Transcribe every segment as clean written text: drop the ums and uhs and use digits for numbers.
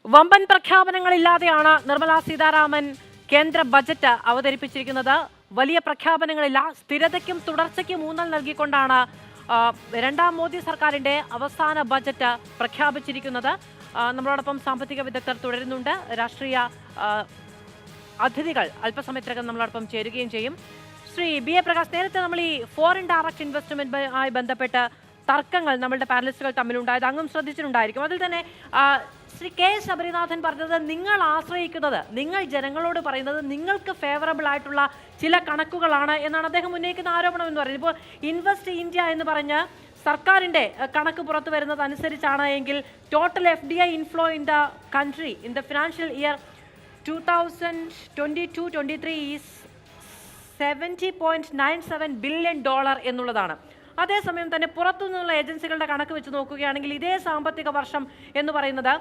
വമ്പൻ പ്രഖ്യാപനങ്ങളില്ലാതെയാണ് നിർമ്മലാ സീതാരാമൻ കേന്ദ്ര ബജറ്റ് അവതരിപ്പിച്ചിരിക്കുന്നത്. വലിയ പ്രഖ്യാപനങ്ങളില്ല, സ്ഥിരതയ്ക്കും തുടർച്ചയ്ക്കും ഊന്നൽ നൽകിക്കൊണ്ടാണ് രണ്ടാം മോദി സർക്കാരിന്റെ അവസാന ബജറ്റ് പ്രഖ്യാപിച്ചിരിക്കുന്നത്. നമ്മളോടൊപ്പം സാമ്പത്തിക വിദഗ്ധർ തുടരുന്നുണ്ട്. രാഷ്ട്രീയ അതിഥികൾ അല്പസമയത്തിനകം നമ്മളോടൊപ്പം ചേരുകയും ചെയ്യും. ശ്രീ ബി എ പ്രകാശ്, നേരത്തെ നമ്മൾ ഈ ഫോറിൻ ഡയറക്റ്റ് ഇൻവെസ്റ്റ്മെന്റുമായി ബന്ധപ്പെട്ട് തർക്കങ്ങൾ നമ്മളുടെ പാനലിസ്റ്റുകൾ തമ്മിലുണ്ടായത് അങ്ങും ശ്രദ്ധിച്ചിട്ടുണ്ടായിരിക്കും. അതിൽ തന്നെ ശ്രീ കെ ശബരിനാഥൻ പറഞ്ഞത് നിങ്ങൾ ആശ്രയിക്കുന്നത്, നിങ്ങൾ ജനങ്ങളോട് പറയുന്നത് നിങ്ങൾക്ക് ഫേവറബിൾ ആയിട്ടുള്ള ചില കണക്കുകളാണ് എന്നാണ് അദ്ദേഹം ഉന്നയിക്കുന്ന ആരോപണം എന്ന് പറയുന്നത്. ഇപ്പോൾ ഇൻവെസ്റ്റ് ഇന്ത്യ എന്ന് പറഞ്ഞ് സർക്കാരിന്റെ കണക്ക് പുറത്തു വരുന്നത് അനുസരിച്ചാണ് എങ്കിൽ total FDI inflow in the country in the financial year 2022-23 is $70.97 billion എന്നുള്ളതാണ്. അതേസമയം തന്നെ പുറത്തുനിന്നുള്ള ഏജൻസികളുടെ കണക്ക് വെച്ച് നോക്കുകയാണെങ്കിൽ ഇതേ സാമ്പത്തിക വർഷം എന്ന് പറയുന്നത്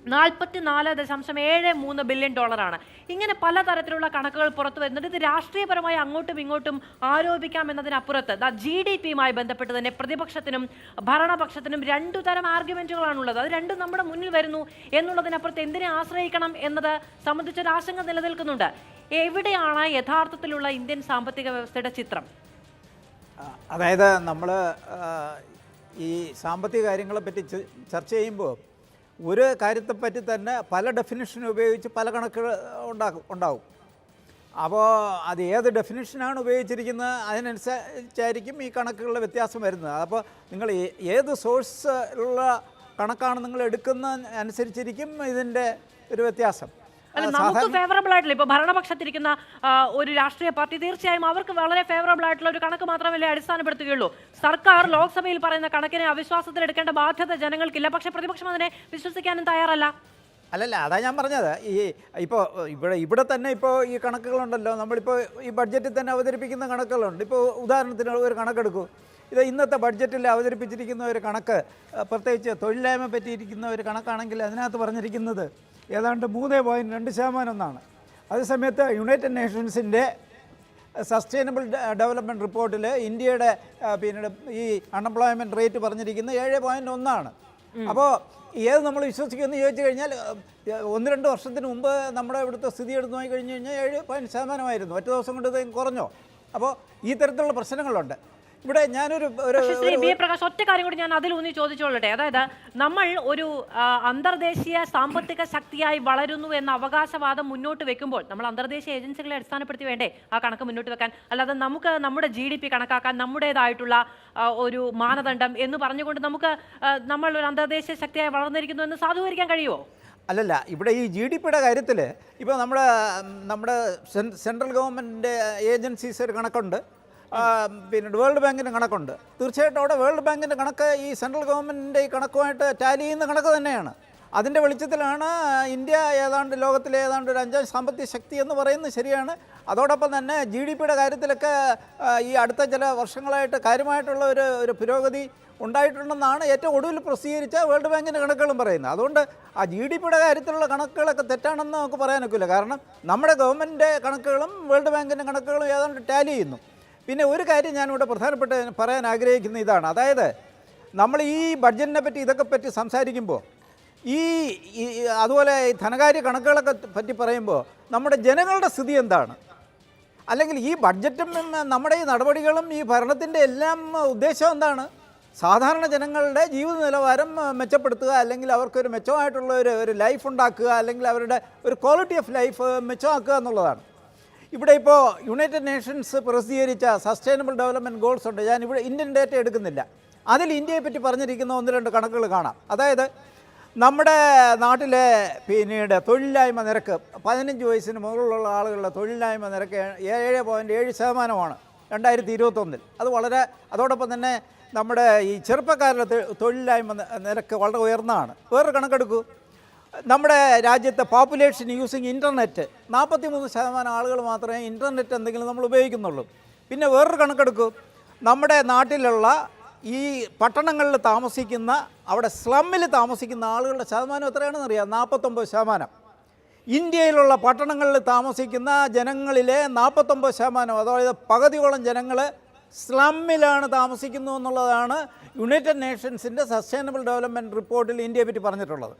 $44.73 ബില്യൺ ആണ്. ഇങ്ങനെ പലതരത്തിലുള്ള കണക്കുകൾ പുറത്തു വരുന്നുണ്ട്. ഇത് രാഷ്ട്രീയപരമായി അങ്ങോട്ടും ഇങ്ങോട്ടും ആരോപിക്കാം എന്നതിനപ്പുറത്ത് GDPയുമായി ബന്ധപ്പെട്ട് തന്നെ പ്രതിപക്ഷത്തിനും ഭരണപക്ഷത്തിനും രണ്ടു തരം ആർഗ്യുമെന്റുകളാണുള്ളത്. അത് രണ്ടും നമ്മുടെ മുന്നിൽ വരുന്നു എന്നുള്ളതിനപ്പുറത്ത് എന്തിനെ ആശ്രയിക്കണം എന്നത് സംബന്ധിച്ചൊരു ആശങ്ക നിലനിൽക്കുന്നുണ്ട്. എവിടെയാണ് യഥാർത്ഥത്തിലുള്ള ഇന്ത്യൻ സാമ്പത്തിക വ്യവസ്ഥയുടെ ചിത്രം? അതായത് നമ്മൾ ഈ സാമ്പത്തിക കാര്യങ്ങളെപ്പറ്റി ചർച്ച ചെയ്യുമ്പോൾ ഒരു കാര്യത്തെപ്പറ്റി തന്നെ പല ഡെഫിനിഷൻ ഉപയോഗിച്ച് പല കണക്കുകൾ ഉണ്ടാവും. അപ്പോൾ അത് ഏത് ഡെഫിനിഷനാണ് ഉപയോഗിച്ചിരിക്കുന്നത് അതിനനുസരിച്ചായിരിക്കും ഈ കണക്കുകളുടെ വ്യത്യാസം വരുന്നത്. അപ്പോൾ നിങ്ങൾ ഏത് സോഴ്സിലുള്ള കണക്കാണ് നിങ്ങൾ എടുക്കുന്ന അനുസരിച്ചിരിക്കും ഇതിൻ്റെ ഒരു വ്യത്യാസം. അല്ല, നമുക്ക് ഫേവറബിൾ ആയിട്ടുള്ള ഇപ്പോൾ ഭരണപക്ഷത്തിരിക്കുന്ന ഒരു രാഷ്ട്രീയ പാർട്ടി തീർച്ചയായും അവർക്ക് വളരെ ഫേവറബിൾ ആയിട്ടുള്ള ഒരു കണക്ക് മാത്രമല്ലേ അടിസ്ഥാനപ്പെടുത്തുകയുള്ളൂ. സർക്കാർ ലോക്സഭയിൽ പറയുന്ന കണക്കിനെ അവിശ്വാസത്തിൽ എടുക്കേണ്ട ബാധ്യത ജനങ്ങൾക്കില്ല. പക്ഷെ പ്രതിപക്ഷം അതിനെ വിശ്വസിക്കാനും തയ്യാറല്ല. അല്ലല്ല, അതാ ഞാൻ പറഞ്ഞത്. ഇപ്പോൾ ഇവിടെ തന്നെ ഇപ്പോൾ ഈ കണക്കുകളുണ്ടല്ലോ, നമ്മളിപ്പോൾ ഈ ബഡ്ജറ്റിൽ തന്നെ അവതരിപ്പിക്കുന്ന കണക്കുകളുണ്ട്. ഇപ്പോൾ ഉദാഹരണത്തിന് ഒരു കണക്കെടുക്കൂ. ഇത് ഇന്നത്തെ ബഡ്ജറ്റിൽ അവതരിപ്പിച്ചിരിക്കുന്ന ഒരു കണക്ക്, പ്രത്യേകിച്ച് തൊഴിലില്ലായ്മ പറ്റിയിരിക്കുന്ന ഒരു കണക്കാണെങ്കിൽ അതിനകത്ത് പറഞ്ഞിരിക്കുന്നത് ഏതാണ്ട് 3.2% എന്നാണ്. അതേസമയത്ത് യുണൈറ്റഡ് നേഷൻസിൻ്റെ സസ്റ്റൈനബിൾ ഡെവലപ്മെൻറ്റ് റിപ്പോർട്ടിൽ ഇന്ത്യയുടെ പിന്നെ ഈ അൺഎംപ്ലോയ്മെൻറ്റ് റേറ്റ് പറഞ്ഞിരിക്കുന്നത് 7.1 അപ്പോൾ ഏത് നമ്മൾ വിശ്വസിക്കുമെന്ന് ചോദിച്ചു കഴിഞ്ഞാൽ 1-2 വർഷത്തിന് മുമ്പ് നമ്മുടെ ഇവിടുത്തെ സ്ഥിതി എടുത്ത് നോക്കി കഴിഞ്ഞ് കഴിഞ്ഞാൽ 7% ഒറ്റ ദിവസം കൊണ്ട് ഇത് കുറഞ്ഞോ? അപ്പോൾ ഈ തരത്തിലുള്ള പ്രശ്നങ്ങളുണ്ട്. ഇവിടെ ഞാനൊരു പ്രകാശ്, ഒറ്റ കാര്യം കൂടി ഞാൻ അതിലൂന്നി ചോദിച്ചോളട്ടെ. അതായത് നമ്മൾ ഒരു അന്തർദേശീയ സാമ്പത്തിക ശക്തിയായി വളരുന്നു എന്ന അവകാശവാദം മുന്നോട്ട് വെക്കുമ്പോൾ നമ്മൾ അന്തർദേശീയ ഏജൻസികളെ അടിസ്ഥാനപ്പെടുത്തി വേണ്ടേ ആ കണക്ക് മുന്നോട്ട് വെക്കാൻ? അല്ലാതെ നമുക്ക് നമ്മുടെ GDP കണക്കാക്കാൻ നമ്മുടേതായിട്ടുള്ള ഒരു മാനദണ്ഡം എന്ന് പറഞ്ഞുകൊണ്ട് നമ്മൾ ഒരു അന്തർദേശീയ ശക്തിയായി വളർന്നിരിക്കുന്നു എന്ന് സാധൂകരിക്കാൻ കഴിയുമോ? അല്ലല്ല, ഇവിടെ ഈ GDPയുടെ കാര്യത്തിൽ ഇപ്പോൾ നമ്മുടെ സെൻട്രൽ ഗവൺമെൻറ്റിൻ്റെ ഏജൻസീസ് ഒരു കണക്കുണ്ട്, പിന്നെ വേൾഡ് ബാങ്കിൻ്റെ കണക്കുണ്ട്. തീർച്ചയായിട്ടും അവിടെ വേൾഡ് ബാങ്കിൻ്റെ കണക്ക് ഈ സെൻട്രൽ ഗവൺമെൻറ്റിൻ്റെ ഈ കണക്കുമായിട്ട് ടാലി ചെയ്യുന്ന കണക്ക് തന്നെയാണ്. അതിൻ്റെ വെളിച്ചത്തിലാണ് ഇന്ത്യ ഏതാണ്ട് ലോകത്തിലെ ഏതാണ്ട് ഒരു 5ാം സാമ്പത്തിക ശക്തി എന്ന് പറയുന്നത് ശരിയാണ്. അതോടൊപ്പം തന്നെ GDPയുടെ കാര്യത്തിലൊക്കെ ഈ അടുത്ത ചില വർഷങ്ങളായിട്ട് കാര്യമായിട്ടുള്ള ഒരു പുരോഗതി ഉണ്ടായിട്ടുണ്ടെന്നാണ് ഏറ്റവും ഒടുവിൽ പ്രസിദ്ധീകരിച്ച വേൾഡ് ബാങ്കിൻ്റെ കണക്കുകളും പറയുന്നത്. അതുകൊണ്ട് ആ GDPയുടെ കാര്യത്തിലുള്ള കണക്കുകളൊക്കെ തെറ്റാണെന്ന് നമുക്ക് പറയാനൊക്കില്ല. കാരണം നമ്മുടെ ഗവൺമെൻറ്റിൻ്റെ കണക്കുകളും വേൾഡ് ബാങ്കിൻ്റെ കണക്കുകളും ഏതാണ്ട് ടാലി ചെയ്യുന്നു. പിന്നെ ഒരു കാര്യം ഞാനിവിടെ പ്രധാനപ്പെട്ട് പറയാൻ ആഗ്രഹിക്കുന്ന ഇതാണ്. അതായത് നമ്മൾ ഈ ബഡ്ജറ്റിനെ പറ്റി ഇതൊക്കെ പറ്റി സംസാരിക്കുമ്പോൾ അതുപോലെ ഈ ധനകാര്യ കണക്കുകളൊക്കെ പറ്റി പറയുമ്പോൾ നമ്മുടെ ജനങ്ങളുടെ സ്ഥിതി എന്താണ്? അല്ലെങ്കിൽ ഈ ബഡ്ജറ്റും നമ്മുടെ ഈ നടപടികളും ഈ ഭരണത്തിൻ്റെ എല്ലാം ഉദ്ദേശം എന്താണ്? സാധാരണ ജനങ്ങളുടെ ജീവിത നിലവാരം മെച്ചപ്പെടുത്തുക, അല്ലെങ്കിൽ അവർക്കൊരു മെച്ചമായിട്ടുള്ള ഒരു ലൈഫ് ഉണ്ടാക്കുക, അല്ലെങ്കിൽ അവരുടെ ഒരു ക്വാളിറ്റി ഓഫ് ലൈഫ് മെച്ചമാക്കുക എന്നുള്ളതാണ്. ഇവിടെ ഇപ്പോൾ യുണൈറ്റഡ് നേഷൻസ് പ്രസിദ്ധീകരിച്ച സസ്റ്റൈനബിൾ ഡെവലപ്മെൻറ്റ് ഗോൾസ് ഉണ്ട്. ഞാനിവിടെ ഇന്ത്യൻ ഡേറ്റ എടുക്കുന്നില്ല. അതിൽ ഇന്ത്യയെ പറ്റി പറഞ്ഞിരിക്കുന്ന 1-2 കണക്കുകൾ കാണാം. അതായത് നമ്മുടെ നാട്ടിലെ പിന്നീട് തൊഴിലില്ലായ്മ നിരക്ക് 15 വയസ്സിന് മുകളിലുള്ള ആളുകളുടെ തൊഴിലില്ലായ്മ നിരക്ക് 7.7% 2021. അത് വളരെ, അതോടൊപ്പം തന്നെ നമ്മുടെ ഈ ചെറുപ്പക്കാരുടെ തൊഴിലില്ലായ്മ നിരക്ക് വളരെ ഉയർന്നതാണ്. വേറൊരു കണക്കെടുക്കൂ. നമ്മുടെ രാജ്യത്തെ പോപ്പുലേഷൻ യൂസിങ് ഇൻ്റർനെറ്റ് 43% ആളുകൾ മാത്രമേ ഇൻ്റർനെറ്റ് എന്തെങ്കിലും നമ്മൾ ഉപയോഗിക്കുന്നുള്ളൂ. പിന്നെ വേറൊരു കണക്കെടുക്കൂ. നമ്മുടെ നാട്ടിലുള്ള ഈ പട്ടണങ്ങളിൽ താമസിക്കുന്ന, അവിടെ സ്ലമ്മിൽ താമസിക്കുന്ന ആളുകളുടെ ശതമാനം എത്രയാണെന്ന് അറിയാം? 49%. ഇന്ത്യയിലുള്ള പട്ടണങ്ങളിൽ താമസിക്കുന്ന ജനങ്ങളിലെ 49%, അതായത് പകുതിയോളം ജനങ്ങൾ സ്ലമ്മിലാണ് താമസിക്കുന്നു എന്നുള്ളതാണ് യുണൈറ്റഡ് നേഷൻസിൻ്റെ സസ്റ്റൈനബിൾ ഡെവലപ്മെൻറ്റ് റിപ്പോർട്ടിൽ ഇന്ത്യയെ പറ്റി പറഞ്ഞിട്ടുള്ളത്.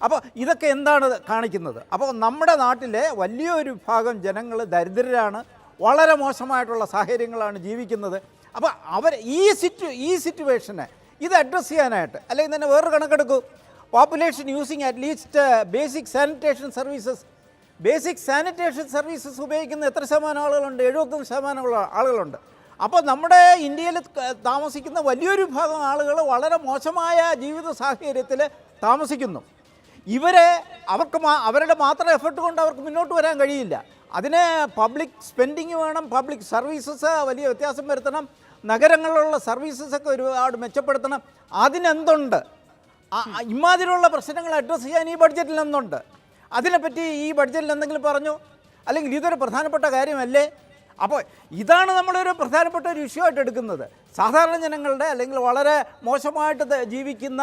അപ്പോൾ ഇതൊക്കെ എന്താണ് കാണിക്കുന്നത്? അപ്പോൾ നമ്മുടെ നാട്ടിലെ വലിയൊരു വിഭാഗം ജനങ്ങൾ ദരിദ്രരാണ്, വളരെ മോശമായിട്ടുള്ള സാഹചര്യങ്ങളാണ് ജീവിക്കുന്നത്. അപ്പോൾ ഈ സിറ്റുവേഷനെ ഇത് അഡ്രസ്സ് ചെയ്യാനായിട്ട്, അല്ലെങ്കിൽ തന്നെ വേറൊരു കണക്കെടുക്കൂ, population using at least basic sanitation services ഉപയോഗിക്കുന്ന എത്ര ശതമാനം ആളുകളുണ്ട്? 75% ആളുകളുണ്ട്. അപ്പോൾ നമ്മുടെ ഇന്ത്യയിൽ താമസിക്കുന്ന വലിയൊരു വിഭാഗം ആളുകൾ വളരെ മോശമായ ജീവിത സാഹചര്യത്തിൽ താമസിക്കുന്നു. അവരുടെ മാത്രം എഫർട്ട് കൊണ്ട് അവർക്ക് മുന്നോട്ട് വരാൻ കഴിയില്ല. അതിന് പബ്ലിക് സ്പെൻഡിങ് വേണം, പബ്ലിക് സർവീസസ് വലിയ വ്യത്യാസം വരുത്തണം, നഗരങ്ങളിലുള്ള സർവീസസൊക്കെ ഒരുപാട് മെച്ചപ്പെടുത്തണം. അതിനെന്തുണ്ട്? ഇമാതിരിയുള്ള പ്രശ്നങ്ങൾ അഡ്രസ്സ് ചെയ്യാൻ ഈ ബഡ്ജറ്റിൽ എന്തുണ്ട്? അതിനെപ്പറ്റി ഈ ബഡ്ജറ്റിൽ എന്തെങ്കിലും പറഞ്ഞു? അല്ലെങ്കിൽ ഇതൊരു പ്രധാനപ്പെട്ട കാര്യമല്ലേ? അപ്പോൾ ഇതാണ് നമ്മളൊരു പ്രധാനപ്പെട്ട ഒരു ഇഷ്യൂ ആയിട്ട് എടുക്കുന്നത്. സാധാരണ ജനങ്ങളുടെ, അല്ലെങ്കിൽ വളരെ മോശമായിട്ട് ജീവിക്കുന്ന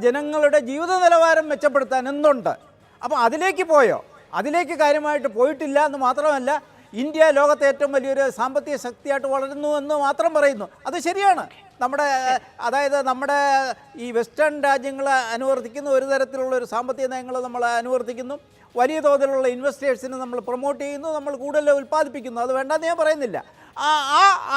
ജനങ്ങളുടെ ജീവിത നിലവാരം മെച്ചപ്പെടുത്താൻ എന്തുണ്ട്? അപ്പോൾ അതിലേക്ക് പോയോ? അതിലേക്ക് കാര്യമായിട്ട് പോയിട്ടില്ല എന്ന് മാത്രമല്ല, ഇന്ത്യ ലോകത്തെ ഏറ്റവും വലിയൊരു സാമ്പത്തിക ശക്തിയായിട്ട് വളരുന്നു എന്ന് മാത്രം പറയുന്നു. അത് ശരിയാണ്. നമ്മുടെ ഈ വെസ്റ്റേൺ രാജ്യങ്ങൾ അനുവർത്തിക്കുന്ന ഒരു തരത്തിലുള്ള ഒരു സാമ്പത്തിക നയങ്ങൾ നമ്മൾ അനുവർത്തിക്കുന്നു. വലിയ തോതിലുള്ള ഇൻവെസ്റ്റേഴ്സിനെ നമ്മൾ പ്രൊമോട്ട് ചെയ്യുന്നു, നമ്മൾ കൂടുതൽ ഉൽപ്പാദിപ്പിക്കുന്നു. അത് വേണ്ടെന്ന് ഞാൻ പറയുന്നില്ല.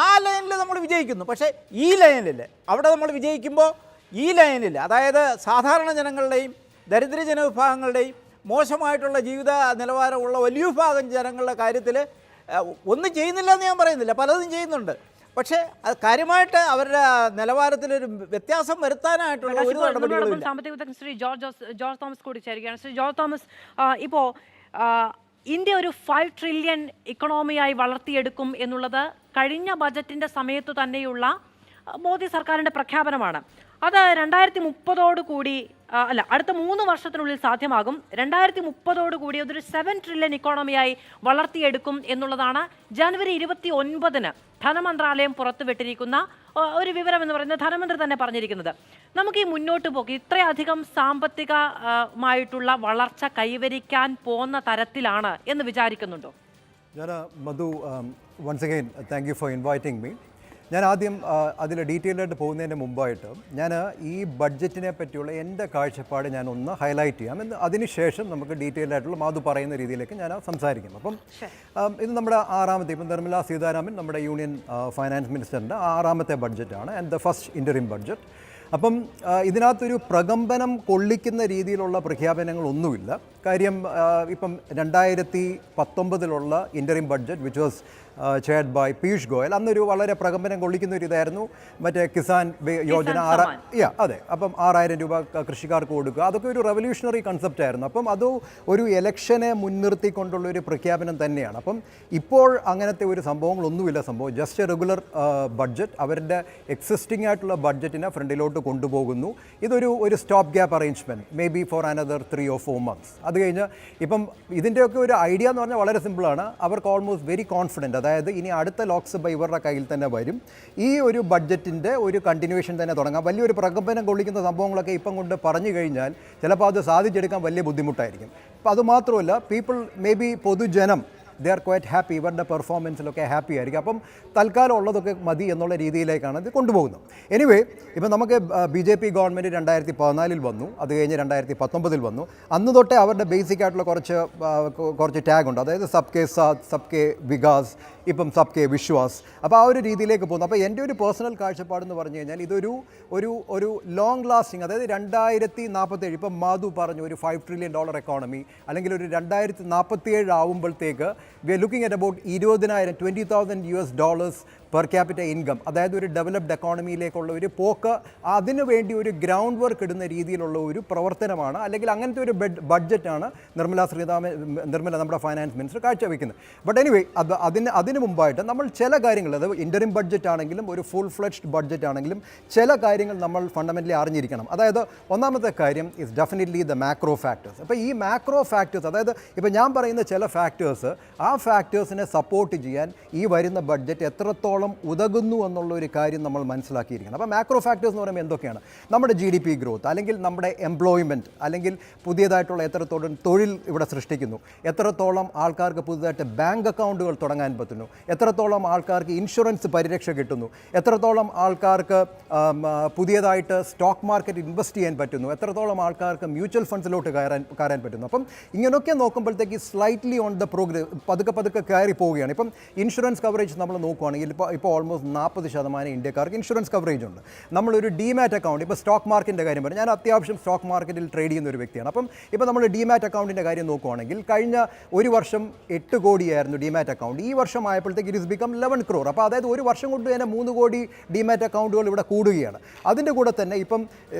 ആ ലൈനിൽ നമ്മൾ വിജയിക്കുന്നു. പക്ഷേ ഈ ലൈനിൽ അവിടെ നമ്മൾ വിജയിക്കുമ്പോൾ ഈ ലൈനിൽ, അതായത് സാധാരണ ജനങ്ങളുടെയും ദരിദ്ര ജനവിഭാഗങ്ങളുടെയും മോശമായിട്ടുള്ള ജീവിത നിലവാരമുള്ള വലിയ വിഭാഗം ജനങ്ങളുടെ കാര്യത്തിൽ ഒന്നും ചെയ്യുന്നില്ല എന്ന് ഞാൻ പറയുന്നില്ല, പലതും ചെയ്യുന്നുണ്ട്. പക്ഷേ അത് കാര്യമായിട്ട് അവരുടെ നിലവാരത്തിലൊരു വ്യത്യാസം വരുത്താനായിട്ടുള്ള ഒരു നടപടികളും സാമ്പത്തിക വിദഗ്ധൻ ശ്രീ ജോർജ് തോമസ് കൂടി ചേരുകയാണ്. ശ്രീ ജോർജ് തോമസ്, ഇപ്പോൾ ഇന്ത്യ ഒരു 5 ട്രില്യൺ ഇക്കണോമിയായി വളർത്തിയെടുക്കും എന്നുള്ളത് കഴിഞ്ഞ ബജറ്റിൻ്റെ സമയത്തു തന്നെയുള്ള മോദി സർക്കാരിൻ്റെ പ്രഖ്യാപനമാണ്. അത് 2030 കൂടി അടുത്ത 3 വർഷത്തിനുള്ളിൽ സാധ്യമാകും. 2030 അതൊരു 7 ട്രില്യൺ ഇക്കോണമിയായി വളർത്തിയെടുക്കും എന്നുള്ളതാണ് ജനുവരി 29 ധനമന്ത്രാലയം പുറത്തുവിട്ടിരിക്കുന്ന ഒരു വിവരം എന്ന് പറയുന്നത്. ധനമന്ത്രി തന്നെ പറഞ്ഞിരിക്കുന്നത്, നമുക്ക് ഈ മുന്നോട്ട് പോക്ക് ഇത്രയധികം സാമ്പത്തികമായിട്ടുള്ള വളർച്ച കൈവരിക്കാൻ പോകുന്ന തരത്തിലാണ് എന്ന് വിചാരിക്കുന്നുണ്ടോ? ഞാൻ Madhu, once again thank you for inviting me. ഞാൻ ആദ്യം അതിൽ ഡീറ്റെയിൽഡായിട്ട് പോകുന്നതിന് മുമ്പായിട്ട് ഞാൻ ഈ ബഡ്ജറ്റിനെ പറ്റിയുള്ള എൻ്റെ കാഴ്ചപ്പാട് ഞാൻ ഒന്ന് ഹൈലൈറ്റ് ചെയ്യാം. അതിനുശേഷം നമുക്ക് ഡീറ്റെയിൽഡായിട്ടുള്ള മാധു പറയുന്ന രീതിയിലേക്ക് ഞാൻ സംസാരിക്കും. അപ്പം ഇത് നമ്മുടെ 6ാമത്തെ, ഇപ്പം നിർമ്മല സീതാരാമൻ നമ്മുടെ യൂണിയൻ ഫൈനാൻസ് മിനിസ്റ്ററിൻ്റെ 6ാമത്തെ ബഡ്ജറ്റാണ്, and the first interim budget. അപ്പം ഇതിനകത്തൊരു പ്രകമ്പനം കൊള്ളിക്കുന്ന രീതിയിലുള്ള പ്രഖ്യാപനങ്ങളൊന്നുമില്ല. കാര്യം ഇപ്പം 2019 interim budget which was chaired by Piyush Goyal, അന്നൊരു വളരെ പ്രകമ്പനം കൊള്ളിക്കുന്ന ഒരു ഇതായിരുന്നു മറ്റേ കിസാൻ യോജന. അതെ, അപ്പം 6000 രൂപ കൃഷിക്കാർക്ക് കൊടുക്കുക, അതൊക്കെ ഒരു റെവല്യൂഷണറി കൺസെപ്റ്റ് ആയിരുന്നു. അപ്പം അത് ഒരു ഇലക്ഷനെ മുൻനിർത്തിക്കൊണ്ടുള്ള ഒരു പ്രഖ്യാപനം തന്നെയാണ്. അപ്പം ഇപ്പോൾ അങ്ങനത്തെ ഒരു സംഭവങ്ങളൊന്നുമില്ല. സംഭവം ജസ്റ്റ് എ റെഗുലർ ബഡ്ജറ്റ്, അവരുടെ എക്സിസ്റ്റിംഗ് ആയിട്ടുള്ള ബഡ്ജറ്റിനെ ഫ്രണ്ടിലോട്ട് കൊണ്ടുപോകുന്നു. ഇതൊരു stop gap arrangement, may be for another 3 or 4 months. അത് കഴിഞ്ഞ് ഇപ്പം ഇതിൻ്റെയൊക്കെ ഒരു ഐഡിയ എന്ന് പറഞ്ഞാൽ വളരെ സിമ്പിളാണ്. അവർക്ക് ഓൾമോസ്റ്റ് വെരി കോൺഫിഡൻറ്റ്, അതായത് ഇനി അടുത്ത ലോക്സഭ ഇവരുടെ കയ്യിൽ തന്നെ വരും. ഈ ഒരു ബഡ്ജറ്റിൻ്റെ ഒരു കണ്ടിന്യൂവേഷൻ തന്നെ തുടങ്ങാം. വലിയൊരു പ്രകമ്പനം കൊള്ളിക്കുന്ന സംഭവങ്ങളൊക്കെ ഇപ്പം കൊണ്ട് പറഞ്ഞു കഴിഞ്ഞാൽ ചിലപ്പോൾ അത് സാധിച്ചെടുക്കാൻ വലിയ ബുദ്ധിമുട്ടായിരിക്കും. അപ്പോൾ അതുമാത്രമല്ല, പീപ്പിൾ മേ ബി പൊതുജനം ദേ ആർ ക്വൈറ്റ് ഹാപ്പി, ഇവരുടെ പെർഫോമൻസിലൊക്കെ ഹാപ്പി ആയിരിക്കും. അപ്പം തൽക്കാലം ഉള്ളതൊക്കെ മതി എന്നുള്ള രീതിയിലേക്കാണ് ഇത് കൊണ്ടുപോകുന്നത്. എനിവേ, ഇപ്പം നമുക്ക് BJP ഗവൺമെൻറ് 2014 വന്നു, അത് കഴിഞ്ഞ് 2019 വന്നു. അന്ന് തൊട്ടേ അവരുടെ ബേസിക് ആയിട്ടുള്ള കുറച്ച് ടാഗുണ്ട്, അതായത് സബ്കെ സാത്ത്, സബ്കെ വികാസ്, ഇപ്പം സബ്കെ വിശ്വാസ്. അപ്പോൾ ആ ഒരു രീതിയിലേക്ക് പോകുന്നു. അപ്പോൾ എൻ്റെ ഒരു പേഴ്സണൽ കാഴ്ചപ്പാടെന്ന് പറഞ്ഞു കഴിഞ്ഞാൽ ഇതൊരു ലോങ് ലാസ്റ്റിംഗ്, അതായത് 2047, ഇപ്പം മാധു പറഞ്ഞു ഒരു $5 ട്രില്യൺ എക്കോണമി, അല്ലെങ്കിൽ ഒരു 2047 ആവുമ്പോഴത്തേക്ക് we are looking at about $20,000 per capita income, അതായത് ഒരു ഡെവലപ്ഡ് എക്കോണമിയിലേക്കുള്ള ഒരു പോക്ക്. അതിനു വേണ്ടി ഒരു ഗ്രൗണ്ട് വർക്ക് ഇടുന്ന രീതിയിലുള്ള ഒരു പ്രവർത്തനമാണ്, അല്ലെങ്കിൽ അങ്ങനത്തെ ഒരു ബഡ്ജറ്റാണ് നിർമ്മല നമ്മുടെ ഫൈനാൻസ് മിനിസ്റ്റർ കാഴ്ചവെക്കുന്നത്. ബട്ട് എനിവേ, അതിന് മുമ്പായിട്ട് നമ്മൾ ചില കാര്യങ്ങൾ, അത് ഇൻ്ററിം ബഡ്ജറ്റ് ആണെങ്കിലും ഒരു ഫുൾ ഫ്ലെഡ്ജ്ഡ് ബഡ്ജറ്റ് ആണെങ്കിലും ചില കാര്യങ്ങൾ നമ്മൾ ഫണ്ടമെൻ്റലി അറിഞ്ഞിരിക്കണം. അതായത് ഒന്നാമത്തെ കാര്യം is definitely the macro factors. അപ്പോൾ ഈ മാക്രോ ഫാക്ടേഴ്സ്, അതായത് ഇപ്പോൾ ഞാൻ പറയുന്ന ചില ഫാക്ടേഴ്സ് ആ ഫാക്ടേഴ്സിനെ സപ്പോർട്ട് ചെയ്യാൻ ഈ വരുന്ന ബഡ്ജറ്റ് എത്രത്തോളം ഉതകുന്നു എന്നുള്ള ഒരു കാര്യം നമ്മൾ മനസ്സിലാക്കിയിരിക്കണം. അപ്പോൾ മാക്രോ ഫാക്ടേഴ്സ് എന്ന് പറയുമ്പോൾ എന്തൊക്കെയാണ്? നമ്മുടെ GDP ഗ്രോത്ത്, അല്ലെങ്കിൽ നമ്മുടെ എംപ്ലോയ്മെൻറ്റ്, അല്ലെങ്കിൽ പുതിയതായിട്ടുള്ള എത്രത്തോളം തൊഴിൽ ഇവിടെ സൃഷ്ടിക്കുന്നു, എത്രത്തോളം ആൾക്കാർക്ക് പുതുതായിട്ട് ബാങ്ക് അക്കൗണ്ടുകൾ തുടങ്ങാൻ പറ്റുന്നു, എത്രത്തോളം ആൾക്കാർക്ക് ഇൻഷുറൻസ് പരിരക്ഷ കിട്ടുന്നു, എത്രത്തോളം ആൾക്കാർക്ക് പുതിയതായിട്ട് സ്റ്റോക്ക് മാർക്കറ്റ് ഇൻവെസ്റ്റ് ചെയ്യാൻ പറ്റുന്നു, എത്രത്തോളം ആൾക്കാർക്ക് മ്യൂച്വൽ ഫണ്ട്സിലോട്ട് കയറാൻ പറ്റുന്നു. അപ്പം ഇങ്ങനെയൊക്കെ നോക്കുമ്പോഴത്തേക്ക് സ്ലൈറ്റ്ലി ഓൺ ദ പതുക്കെ കയറി പോവുകയാണ്. ഇപ്പം ഇൻഷുറൻസ് കവറേജ് നമ്മൾ നോക്കുകയാണെങ്കിൽ ഇപ്പോൾ ഓൾമോസ്റ്റ് 40% ഇന്ത്യക്കാർക്ക് ഇൻഷുറൻസ് കവറേജ് ഉണ്ട്. നമ്മളൊരു ഡിമാറ്റ് അക്കൗണ്ട്, ഇപ്പോൾ സ്റ്റോക്ക് മാർക്കറ്റിൻ്റെ കാര്യം പറഞ്ഞു, ഞാൻ അത്യാവശ്യം സ്റ്റോക്ക് മാർക്കറ്റിൽ ട്രേഡ് ചെയ്യുന്ന ഒരു വ്യക്തിയാണ്. അപ്പം ഇപ്പോൾ നമ്മൾ ഡിമാറ്റ് അക്കൗണ്ടിൻ്റെ കാര്യം നോക്കുകയാണെങ്കിൽ കഴിഞ്ഞ ഒരു വർഷം 8 കോടിയായിരുന്നു ഡിമാറ്റ് അക്കൗണ്ട്. ഈ വർഷം ആയപ്പോഴത്തേക്ക് ഇറ്റ് ഇസ് ബിക്കം 11 crore. അപ്പോൾ അതായത് ഒരു വർഷം കൊണ്ട് തന്നെ 3 കോടി ഡിമാറ്റ് അക്കൗണ്ടുകൾ ഇവിടെ കൂടുകയാണ്. അതിൻ്റെ കൂടെ തന്നെ ഇപ്പം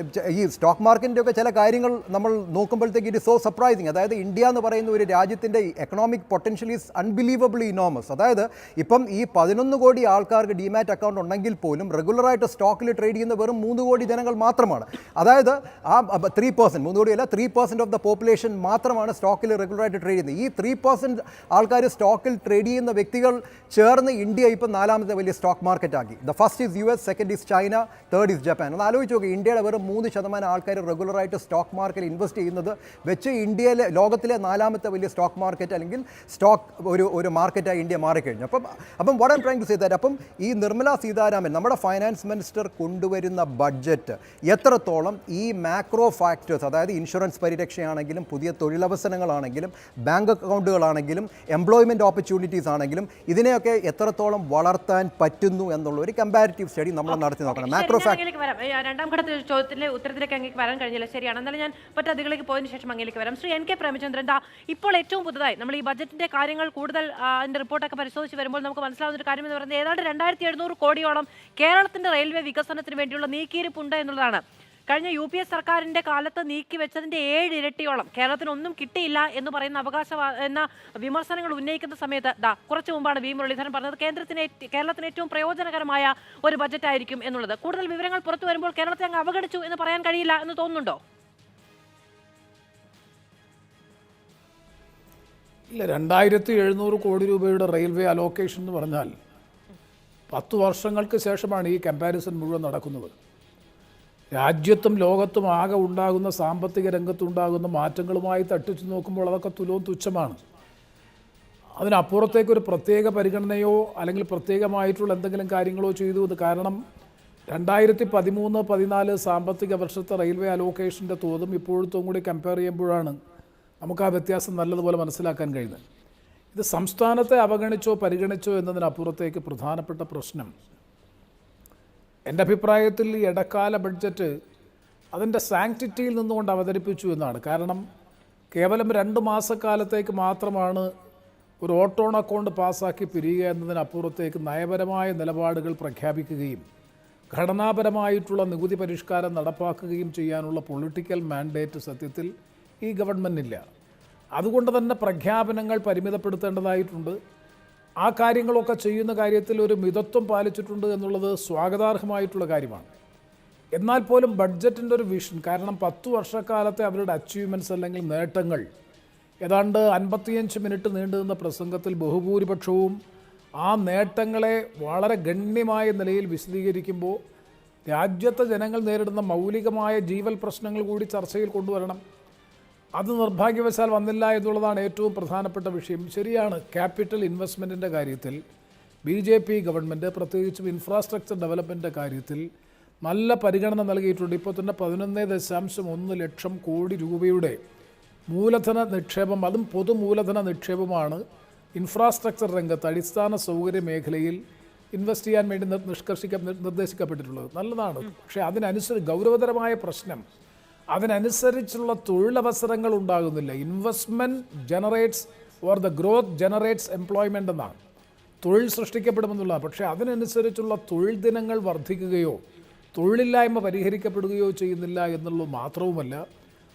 ഈ സ്റ്റോക്ക് മാർക്കറ്റിൻ്റെ ഒക്കെ ചില കാര്യങ്ങൾ നമ്മൾ നോക്കുമ്പോഴത്തേക്ക് ഇറ്റ് സോ സർപ്രൈസിങ്. അതായത് ഇന്ത്യ എന്ന് പറയുന്ന ഒരു രാജ്യത്തിൻ്റെ economic potential is unbelievably enormous. അതായത് ഇപ്പം ഈ 11 കോടി ആൾക്കാർക്ക് ഡിമാറ്റ് അക്കൗണ്ട് ഉണ്ടെങ്കിൽ പോലും റെഗുലറായിട്ട് സ്റ്റോക്കിൽ ട്രേഡ് ചെയ്യുന്ന വെറും 3 കോടി ജനങ്ങൾ മാത്രമാണ്. അതായത് ആ 3%, 3 കോടിയല്ല, 3% ഓഫ് ദ പോപ്പുലേഷൻ മാത്രമാണ് സ്റ്റോക്കിൽ റെഗുലറായിട്ട് ട്രേഡ് ചെയ്യുന്നത്. ഈ 3% ആൾക്കാർ സ്റ്റോക്കിൽ ട്രേഡ് ചെയ്യുന്ന വ്യക്തികൾ ചേർന്ന് ഇന്ത്യ ഇപ്പം 4ാമത്തെ വലിയ സ്റ്റോക്ക് മാർക്കറ്റ് ആക്കി. The first is US, second is China, third is Japan. ഒന്ന് ആലോചിച്ച് നോക്കുക, ഇന്ത്യയുടെ വെറും 3% ആൾക്കാർ റെഗുലറായിട്ട് സ്റ്റോക്ക് മാർക്കറ്റിൽ ഇൻവെസ്റ്റ് ചെയ്യുന്നത് വെച്ച് ലോകത്തിലെ 4ാമത്തെ വലിയ സ്റ്റോക്ക് മാർക്കറ്റ് അല്ലെങ്കിൽ സ്റ്റോക്ക് ഒരു മാർക്കറ്റായി ഇന്ത്യ മാറിക്കഴിഞ്ഞു. അപ്പം what I am trying to say that, അപ്പം ഈ നിർമ്മല സീതാരാമൻ നമ്മുടെ ഫൈനാൻസ് മിനിസ്റ്റർ കൊണ്ടുവരുന്ന ബഡ്ജറ്റ് എത്രത്തോളം ഈ മാക്രോ ഫാക്ടേഴ്സ്, അതായത് ഇൻഷുറൻസ് പരിരക്ഷയാണെങ്കിലും പുതിയ തൊഴിലവസരങ്ങളാണെങ്കിലും ബാങ്ക് അക്കൗണ്ടുകളാണെങ്കിലും എംപ്ലോയ്മെൻറ്റ് ഓപ്പർച്യൂണിറ്റീസ് ആണെങ്കിലും ഇതിനെയൊക്കെ എത്രത്തോളം വളർത്താൻ പറ്റുന്നു എന്നുള്ള ഒരു കമ്പാരിറ്റീവ് സ്റ്റഡി നമ്മൾ നടത്തി നോക്കണം. മാക്രോ രണ്ടാം ഘട്ടത്തിൽ ചോദ്യത്തിന്റെ ഉത്തരത്തിലേക്ക് അങ്ങേക്ക് വരാൻ കഴിഞ്ഞില്ല, ശരിയാണ്. എന്നാലും ഞാൻ മറ്റു അതിലേക്ക് പോയതിനു ശേഷം അങ്ങേക്ക് വരാം. ശ്രീ NK പ്രേമചന്ദ്രൻ, ഇപ്പോൾ ഏറ്റവും പുതുതായി നമ്മൾ ഈ ബജറ്റിന്റെ കാര്യങ്ങൾ കൂടുതൽ അതിന്റെ റിപ്പോർട്ടൊക്കെ പരിശോധിച്ച് വരുമ്പോൾ നമുക്ക് മനസ്സിലാവുന്ന ഒരു കാര്യം എന്ന് പറയുന്നത് ഏതാണ്ട് 2700 കോടിയോളം കേരളത്തിന്റെ റെയിൽവേ വികസനത്തിന് വേണ്ടിയുള്ള നീക്കിയിരിപ്പുണ്ട് എന്നുള്ളതാണ്. കഴിഞ്ഞ UPA സർക്കാരിന്റെ കാലത്ത് നീക്കി വെച്ചതിന്റെ 7 ഇരട്ടിയോളം കേരളത്തിനൊന്നും കിട്ടിയില്ല എന്ന് പറയുന്ന എന്ന വിമർശനങ്ങൾ ഉന്നയിക്കുന്ന സമയത്ത് കുറച്ചു മുമ്പാണ് V മുരളീധരൻ പറഞ്ഞത് കേരളത്തിന് ഏറ്റവും പ്രയോജനകരമായ ഒരു ബജറ്റ് ആയിരിക്കും എന്നുള്ളത്. കൂടുതൽ വിവരങ്ങൾ പുറത്തു വരുമ്പോൾ കേരളത്തെ അങ്ങ് അവഗണിച്ചു എന്ന് പറയാൻ കഴിയില്ല എന്ന് തോന്നുന്നുണ്ടോ? ഇല്ല, 2700 കോടി രൂപയുടെ റെയിൽവേ അലോക്കേഷൻ എന്ന് പറഞ്ഞാൽ 10 വർഷങ്ങൾക്ക് ശേഷമാണ് ഈ കമ്പാരിസൺ മുഴുവൻ നടക്കുന്നത്. രാജ്യത്തും ലോകത്തും ആകെ ഉണ്ടാകുന്ന സാമ്പത്തിക രംഗത്തുണ്ടാകുന്ന മാറ്റങ്ങളുമായി തട്ടിച്ചു നോക്കുമ്പോൾ അതൊക്കെ തുലവും തുച്ഛമാണ്. അതിനപ്പുറത്തേക്കൊരു പ്രത്യേക പരിഗണനയോ അല്ലെങ്കിൽ പ്രത്യേകമായിട്ടുള്ള എന്തെങ്കിലും കാര്യങ്ങളോ ചെയ്തു എന്ന്. കാരണം 2013-14 സാമ്പത്തിക വർഷത്തെ റെയിൽവേ അലോക്കേഷൻ്റെ തോതും ഇപ്പോഴത്തും കൂടി കമ്പയർ ചെയ്യുമ്പോഴാണ് നമുക്ക് ആ വ്യത്യാസം നല്ലതുപോലെ മനസ്സിലാക്കാൻ കഴിയുന്നത്. ഇത് സംസ്ഥാനത്തെ അവഗണിച്ചോ പരിഗണിച്ചോ എന്നതിനപ്പുറത്തേക്ക് പ്രധാനപ്പെട്ട പ്രശ്നം എൻ്റെ അഭിപ്രായത്തിൽ ഈ ഇടക്കാല ബഡ്ജറ്റ് അതിൻ്റെ സാങ്ക്ടിറ്റിയിൽ നിന്നുകൊണ്ട് അവതരിപ്പിച്ചു എന്നാണ്. കാരണം കേവലം 2 മാസക്കാലത്തേക്ക് മാത്രമാണ് ഒരു ഓട്ടോൺ അക്കൗണ്ട് പാസ്സാക്കി പിരിയുക എന്നതിനപ്പുറത്തേക്ക് നയപരമായ നിലപാടുകൾ പ്രഖ്യാപിക്കുകയും ഘടനാപരമായിട്ടുള്ള നികുതി പരിഷ്കാരം നടപ്പാക്കുകയും ചെയ്യാനുള്ള പൊളിറ്റിക്കൽ മാൻഡേറ്റ് സത്യത്തിൽ ഈ ഗവൺമെൻറ്റില്ല. അതുകൊണ്ട് തന്നെ പ്രഖ്യാപനങ്ങൾ പരിമിതപ്പെടുത്തേണ്ടതായിട്ടുണ്ട്. ആ കാര്യങ്ങളൊക്കെ ചെയ്യുന്ന കാര്യത്തിൽ ഒരു മിതത്വം പാലിച്ചിട്ടുണ്ട് എന്നുള്ളത് സ്വാഗതാർഹമായിട്ടുള്ള കാര്യമാണ്. എന്നാൽ പോലും ബഡ്ജറ്റിൻ്റെ ഒരു വിഷൻ, കാരണം 10 വർഷക്കാലത്തെ അവരുടെ അച്ചീവ്മെൻറ്റ്സ് അല്ലെങ്കിൽ നേട്ടങ്ങൾ ഏതാണ്ട് 55 മിനിറ്റ് നീണ്ടുനിന്ന പ്രസംഗത്തിൽ ബഹുഭൂരിപക്ഷവും ആ നേട്ടങ്ങളെ വളരെ ഗണ്യമായ നിലയിൽ വിശദീകരിക്കുമ്പോൾ രാജ്യത്തെ ജനങ്ങൾ നേരിടുന്ന മൗലികമായ ജീവൽ പ്രശ്നങ്ങൾ കൂടി ചർച്ചയിൽ കൊണ്ടുവരണം. അത് നിർഭാഗ്യവശാൽ വന്നില്ല എന്നുള്ളതാണ് ഏറ്റവും പ്രധാനപ്പെട്ട വിഷയം. ശരിയാണ്, ക്യാപിറ്റൽ ഇൻവെസ്റ്റ്മെൻറ്റിൻ്റെ കാര്യത്തിൽ BJP ഗവൺമെൻറ് പ്രത്യേകിച്ചും ഇൻഫ്രാസ്ട്രക്ചർ ഡെവലപ്മെൻറ്റിൻ്റെ കാര്യത്തിൽ നല്ല പരിഗണന നൽകിയിട്ടുണ്ട്. ഇപ്പോൾ തന്നെ 11.1 ലക്ഷം കോടി രൂപയുടെ മൂലധന നിക്ഷേപം, അതും പൊതുമൂലധന നിക്ഷേപമാണ് ഇൻഫ്രാസ്ട്രക്ചർ രംഗത്ത് അടിസ്ഥാന സൗകര്യ മേഖലയിൽ ഇൻവെസ്റ്റ് ചെയ്യാൻ വേണ്ടി നിർദ്ദേശിക്കപ്പെട്ടിട്ടുള്ളത്. നല്ലതാണ്. പക്ഷേ അതിനനുസരിച്ച് ഗൗരവതരമായ പ്രശ്നം അതിനനുസരിച്ചുള്ള തൊഴിലവസരങ്ങൾ ഉണ്ടാകുന്നില്ല. Investment generates or the growth generates employment എന്നാണ്. തൊഴിൽ സൃഷ്ടിക്കപ്പെടുമെന്നുള്ളതാണ്. പക്ഷേ അതിനനുസരിച്ചുള്ള തൊഴിൽ ദിനങ്ങൾ വർദ്ധിക്കുകയോ തൊഴിലില്ലായ്മ പരിഹരിക്കപ്പെടുകയോ ചെയ്യുന്നില്ല എന്നുള്ളത് മാത്രവുമല്ല,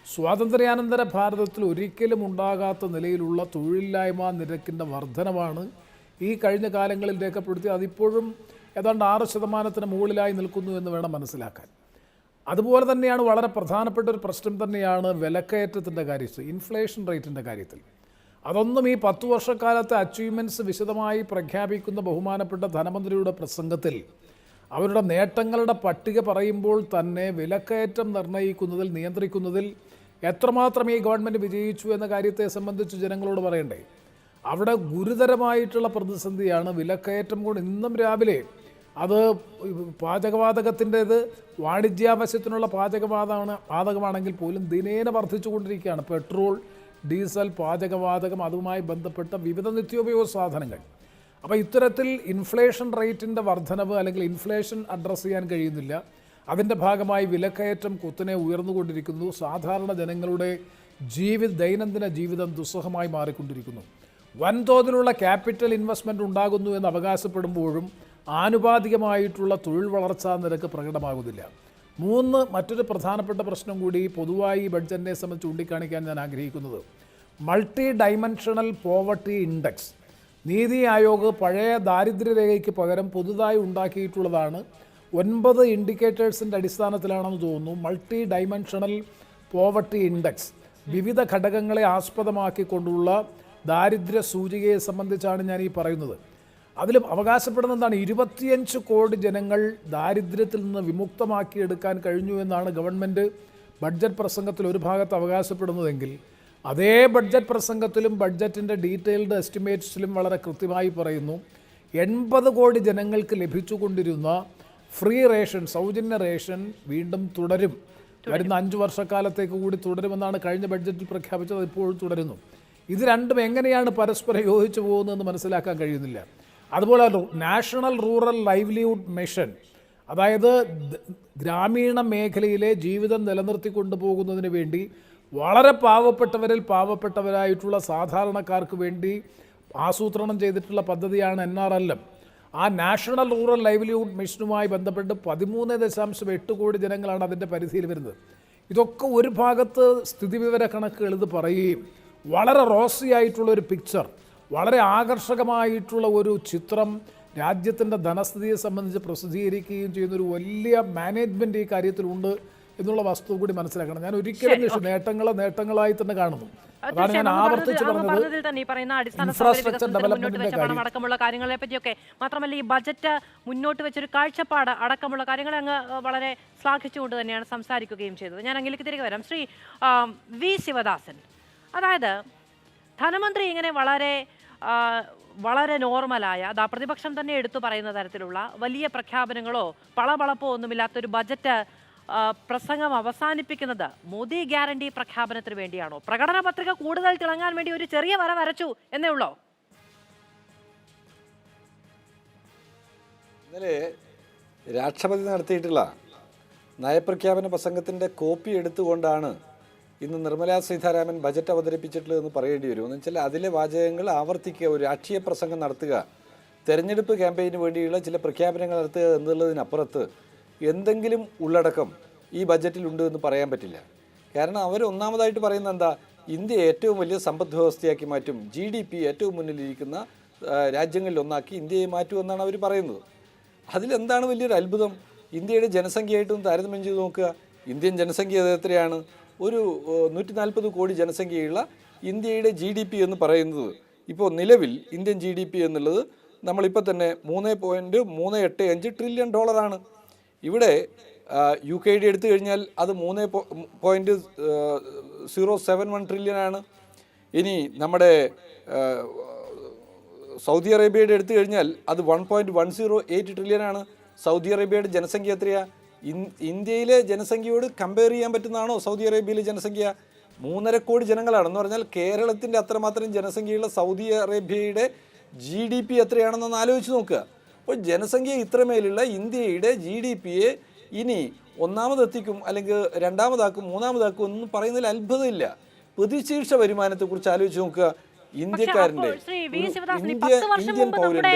സ്വാതന്ത്ര്യാനന്തര ഭാരതത്തിൽ ഒരിക്കലും ഉണ്ടാകാത്ത നിലയിലുള്ള തൊഴിലില്ലായ്മ നിരക്കിൻ്റെ വർധനമാണ് ഈ കഴിഞ്ഞ കാലങ്ങളിൽ രേഖപ്പെടുത്തി. അതിപ്പോഴും ഏതാണ്ട് 6% മുകളിലായി നിൽക്കുന്നു എന്ന് വേണം മനസ്സിലാക്കാൻ. അതുപോലെ തന്നെയാണ് വളരെ പ്രധാനപ്പെട്ട ഒരു പ്രശ്നം തന്നെയാണ് വിലക്കയറ്റത്തിൻ്റെ കാര്യത്തിൽ, ഇൻഫ്ലേഷൻ റേറ്റിൻ്റെ കാര്യത്തിൽ. അതൊന്നും ഈ 10 വർഷക്കാലത്തെ അച്ചീവ്മെൻറ്റ്സ് വിശദമായി പ്രഖ്യാപിക്കുന്ന ബഹുമാനപ്പെട്ട ധനമന്ത്രിയുടെ പ്രസംഗത്തിൽ അവരുടെ നേട്ടങ്ങളുടെ പട്ടിക പറയുമ്പോൾ തന്നെ വിലക്കയറ്റം നിർണ്ണയിക്കുന്നതിൽ, നിയന്ത്രിക്കുന്നതിൽ എത്രമാത്രം ഈ ഗവൺമെൻറ് വിജയിച്ചു എന്ന കാര്യത്തെ സംബന്ധിച്ച് ജനങ്ങളോട് പറയണ്ടേ? അവിടെ ഗുരുതരമായിട്ടുള്ള പ്രതിസന്ധിയാണ് വിലക്കയറ്റം കൊണ്ട്. ഇന്നും രാവിലെ അത് പാചകവാതകത്തിൻ്റേത് വാണിജ്യാവശ്യത്തിനുള്ള വാതകമാണെങ്കിൽ പോലും ദിനേന വർദ്ധിച്ചു കൊണ്ടിരിക്കുകയാണ്. പെട്രോൾ, ഡീസൽ, പാചകവാതകം, അതുമായി ബന്ധപ്പെട്ട വിവിധ നിത്യോപയോഗ സാധനങ്ങൾ. അപ്പോൾ ഇത്തരത്തിൽ ഇൻഫ്ലേഷൻ റേറ്റിൻ്റെ വർധനവ് അല്ലെങ്കിൽ ഇൻഫ്ലേഷൻ അഡ്രസ്സ് ചെയ്യാൻ കഴിയുന്നില്ല. അതിൻ്റെ ഭാഗമായി വിലക്കയറ്റം കുത്തനെ ഉയർന്നുകൊണ്ടിരിക്കുന്നു. സാധാരണ ജനങ്ങളുടെ ദൈനംദിന ജീവിതം ദുസ്സഹമായി മാറിക്കൊണ്ടിരിക്കുന്നു. വൻതോതിലുള്ള ക്യാപിറ്റൽ ഇൻവെസ്റ്റ്മെൻറ്റ് ഉണ്ടാകുന്നു എന്ന് അവകാശപ്പെടുമ്പോഴും ആനുപാതികമായിട്ടുള്ള തൊഴിൽ വളർച്ചാ നിരക്ക് പ്രകടമാകുന്നില്ല. മറ്റൊരു പ്രധാനപ്പെട്ട പ്രശ്നം കൂടി പൊതുവായി ഈ ബഡ്ജറ്റിനെ സംബന്ധിച്ച് ചൂണ്ടിക്കാണിക്കാൻ ഞാൻ ആഗ്രഹിക്കുന്നത് multi dimensional poverty index. NITI Aayog പഴയ ദാരിദ്ര്യരേഖയ്ക്ക് പകരം പുതുതായി ഉണ്ടാക്കിയിട്ടുള്ളതാണ്. 9 ഇൻഡിക്കേറ്റേഴ്സിൻ്റെ അടിസ്ഥാനത്തിലാണെന്ന് തോന്നുന്നു മൾട്ടി ഡൈമെൻഷണൽ പോവർട്ടി ഇൻഡെക്സ്. വിവിധ ഘടകങ്ങളെ ആസ്പദമാക്കിക്കൊണ്ടുള്ള ദാരിദ്ര്യ സൂചികയെ സംബന്ധിച്ചാണ് ഞാൻ ഈ പറയുന്നത്. അതിൽ അവകാശപ്പെടുന്ന എന്താണ്? 25 കോടി ജനങ്ങൾ ദാരിദ്ര്യത്തിൽ നിന്ന് വിമുക്തമാക്കിയെടുക്കാൻ കഴിഞ്ഞു എന്നാണ് ഗവൺമെൻറ് ബഡ്ജറ്റ് പ്രസംഗത്തിൽ ഒരു ഭാഗത്ത് അവകാശപ്പെടുന്നതെങ്കിൽ അതേ ബഡ്ജറ്റ് പ്രസംഗത്തിലും ബഡ്ജറ്റിൻ്റെ ഡീറ്റെയിൽഡ് എസ്റ്റിമേറ്റ്സിലും വളരെ കൃത്യമായി പറയുന്നു 80 കോടി ജനങ്ങൾക്ക് ലഭിച്ചുകൊണ്ടിരുന്ന ഫ്രീ റേഷൻ, സൗജന്യ റേഷൻ വീണ്ടും തുടരും. വരുന്ന 5 വർഷക്കാലത്തേക്ക് കൂടി തുടരുമെന്നാണ് കഴിഞ്ഞ ബഡ്ജറ്റിൽ പ്രഖ്യാപിച്ചത്. ഇപ്പോഴും തുടരുന്നു. ഇത് രണ്ടും എങ്ങനെയാണ് പരസ്പരം യോജിച്ചു പോകുന്നതെന്ന് മനസ്സിലാക്കാൻ കഴിയുന്നില്ല. അതുപോലെ നാഷണൽ റൂറൽ ലൈവ്ലിഹുഡ് മിഷൻ, അതായത് ഗ്രാമീണ മേഖലയിലെ ജീവിതം നിലനിർത്തിക്കൊണ്ടു പോകുന്നതിന് വേണ്ടി വളരെ പാവപ്പെട്ടവരിൽ പാവപ്പെട്ടവരായിട്ടുള്ള സാധാരണക്കാർക്ക് വേണ്ടി ആസൂത്രണം ചെയ്തിട്ടുള്ള പദ്ധതിയാണ് NRLM. ആ നാഷണൽ റൂറൽ ലൈവ്ലിഹുഡ് മിഷനുമായി ബന്ധപ്പെട്ട് 13.8 കോടി ജനങ്ങളാണ് അതിൻ്റെ പരിധിയിൽ വരുന്നത്. ഇതൊക്കെ ഒരു ഭാഗത്ത് സ്ഥിതിവിവര കണക്കുകൾ ഇത് പറയുകയും വളരെ റോസി ആയിട്ടുള്ളൊരു പിക്ചർ, വളരെ ആകർഷകമായിട്ടുള്ള ഒരു ചിത്രം രാജ്യത്തിൻ്റെ ധനസ്ഥിതിയെ സംബന്ധിച്ച് പ്രസിദ്ധീകരിക്കുകയും ചെയ്യുന്നൊരു വലിയ മാനേജ്മെൻറ്റ് ഈ കാര്യത്തിലുണ്ട് എന്നുള്ള വസ്തു കൂടി മനസ്സിലാക്കണം. ഞാൻ ഒരിക്കലും നേട്ടങ്ങളായി തന്നെ കാണുന്നു. അതാണ് ഞാൻ ആവർത്തിച്ച് പറഞ്ഞത്. ഇൻഫ്രാസ്ട്രക്ചർ ഡെവലപ്മെന്റിന്റെ അടക്കമുള്ള കാര്യങ്ങളെ പറ്റിയൊക്കെ മാത്രമല്ല ഈ ബജറ്റ് മുന്നോട്ട് വെച്ചൊരു കാഴ്ചപ്പാട് അടക്കമുള്ള കാര്യങ്ങളെ അങ്ങ് വളരെ ശ്ലാഘിച്ചുകൊണ്ട് തന്നെയാണ് സംസാരിക്കുകയും ചെയ്തത്. ഞാൻ അങ്ങിലേക്ക് തിരികെ വരാം. ശ്രീ വി ശിവദാസൻ, അതായത് ധനമന്ത്രി ഇങ്ങനെ വളരെ നോർമലായ, പ്രതിപക്ഷം തന്നെ എടുത്തു പറയുന്ന തരത്തിലുള്ള വലിയ പ്രഖ്യാപനങ്ങളോ പളപളപ്പോ ഒന്നുമില്ലാത്തൊരു ബജറ്റ് പ്രസംഗം അവസാനിപ്പിക്കുന്നത് മോദി ഗ്യാരണ്ടി പ്രഖ്യാപനത്തിന് വേണ്ടിയാണോ? പ്രകടന പത്രിക കൂടുതൽ തിളങ്ങാൻ വേണ്ടി ഒരു ചെറിയ വര വരച്ചു എന്നേ ഉള്ളോ? ഇന്നലെ രാഷ്ട്രപതി നടത്തിയിട്ടുള്ള നയപ്രഖ്യാപന പ്രസംഗത്തിൻ്റെ കോപ്പി എടുത്തുകൊണ്ടാണ് ഇന്ന് നിർമ്മലാ സീതാരാമൻ ബജറ്റ് അവതരിപ്പിച്ചിട്ടുള്ളതെന്ന് പറയേണ്ടി വരും. എന്ന് വെച്ചാൽ അതിലെ വാചകങ്ങൾ ആവർത്തിക്കുക, ഒരു രാഷ്ട്രീയ പ്രസംഗം നടത്തുക, തെരഞ്ഞെടുപ്പ് ക്യാമ്പയിന് വേണ്ടിയുള്ള ചില പ്രഖ്യാപനങ്ങൾ നടത്തുക എന്നുള്ളതിനപ്പുറത്ത് എന്തെങ്കിലും ഉള്ളടക്കം ഈ ബജറ്റിലുണ്ട് എന്ന് പറയാൻ പറ്റില്ല. കാരണം അവർ ഒന്നാമതായിട്ട് പറയുന്നത് എന്താ? ഇന്ത്യ ഏറ്റവും വലിയ സമ്പദ് വ്യവസ്ഥയാക്കി മാറ്റും, GDP ഏറ്റവും മുന്നിലിരിക്കുന്ന രാജ്യങ്ങളിൽ ഒന്നാക്കി ഇന്ത്യയെ മാറ്റുമെന്നാണ് അവർ പറയുന്നത്. അതിലെന്താണ് വലിയൊരു അത്ഭുതം? ഇന്ത്യയുടെ ജനസംഖ്യയായിട്ടും താരതമ്യം ചെയ്ത് നോക്കുക. ഇന്ത്യൻ ജനസംഖ്യ എത്രയാണ്? ഒരു 140 കോടി ജനസംഖ്യയുള്ള ഇന്ത്യയുടെ GDP എന്ന് പറയുന്നത് ഇപ്പോൾ നിലവിൽ ഇന്ത്യൻ GDP എന്നുള്ളത് നമ്മളിപ്പോൾ തന്നെ $3.385 ട്രില്യൺ ആണ്. ഇവിടെ UKD എടുത്തു കഴിഞ്ഞാൽ അത് 3.071 ട്രില്യൺ ആണ്. ഇനി നമ്മുടെ സൗദി അറേബ്യയുടെ എടുത്തു കഴിഞ്ഞാൽ അത് 1.108 ട്രില്യൺ ആണ്. സൗദി അറേബ്യയുടെ ജനസംഖ്യ എത്രയാണ്? ഇന്ത്യയിലെ ജനസംഖ്യയോട് കമ്പയർ ചെയ്യാൻ പറ്റുന്നതാണോ സൗദി അറേബ്യയിലെ ജനസംഖ്യ? 3.5 കോടി ജനങ്ങളാണെന്ന് പറഞ്ഞാൽ കേരളത്തിൻ്റെ അത്രമാത്രം ജനസംഖ്യയുള്ള സൗദി അറേബ്യയുടെ GDP എത്രയാണെന്നൊന്ന് ആലോചിച്ച് നോക്കുക. അപ്പോൾ ജനസംഖ്യ ഇത്രമേലുള്ള ഇന്ത്യയുടെ GDPയെ ഇനി ഒന്നാമതെത്തിക്കും, അല്ലെങ്കിൽ രണ്ടാമതാക്കും, മൂന്നാമതാക്കും ഒന്നും പറയുന്നതിൽ അത്ഭുതമില്ല. പ്രതിശീർഷ വരുമാനത്തെക്കുറിച്ച് ആലോചിച്ച് നോക്കുക. ഇന്ത്യക്കാരൻ്റെ ഇന്ത്യൻ പൗരന്റെ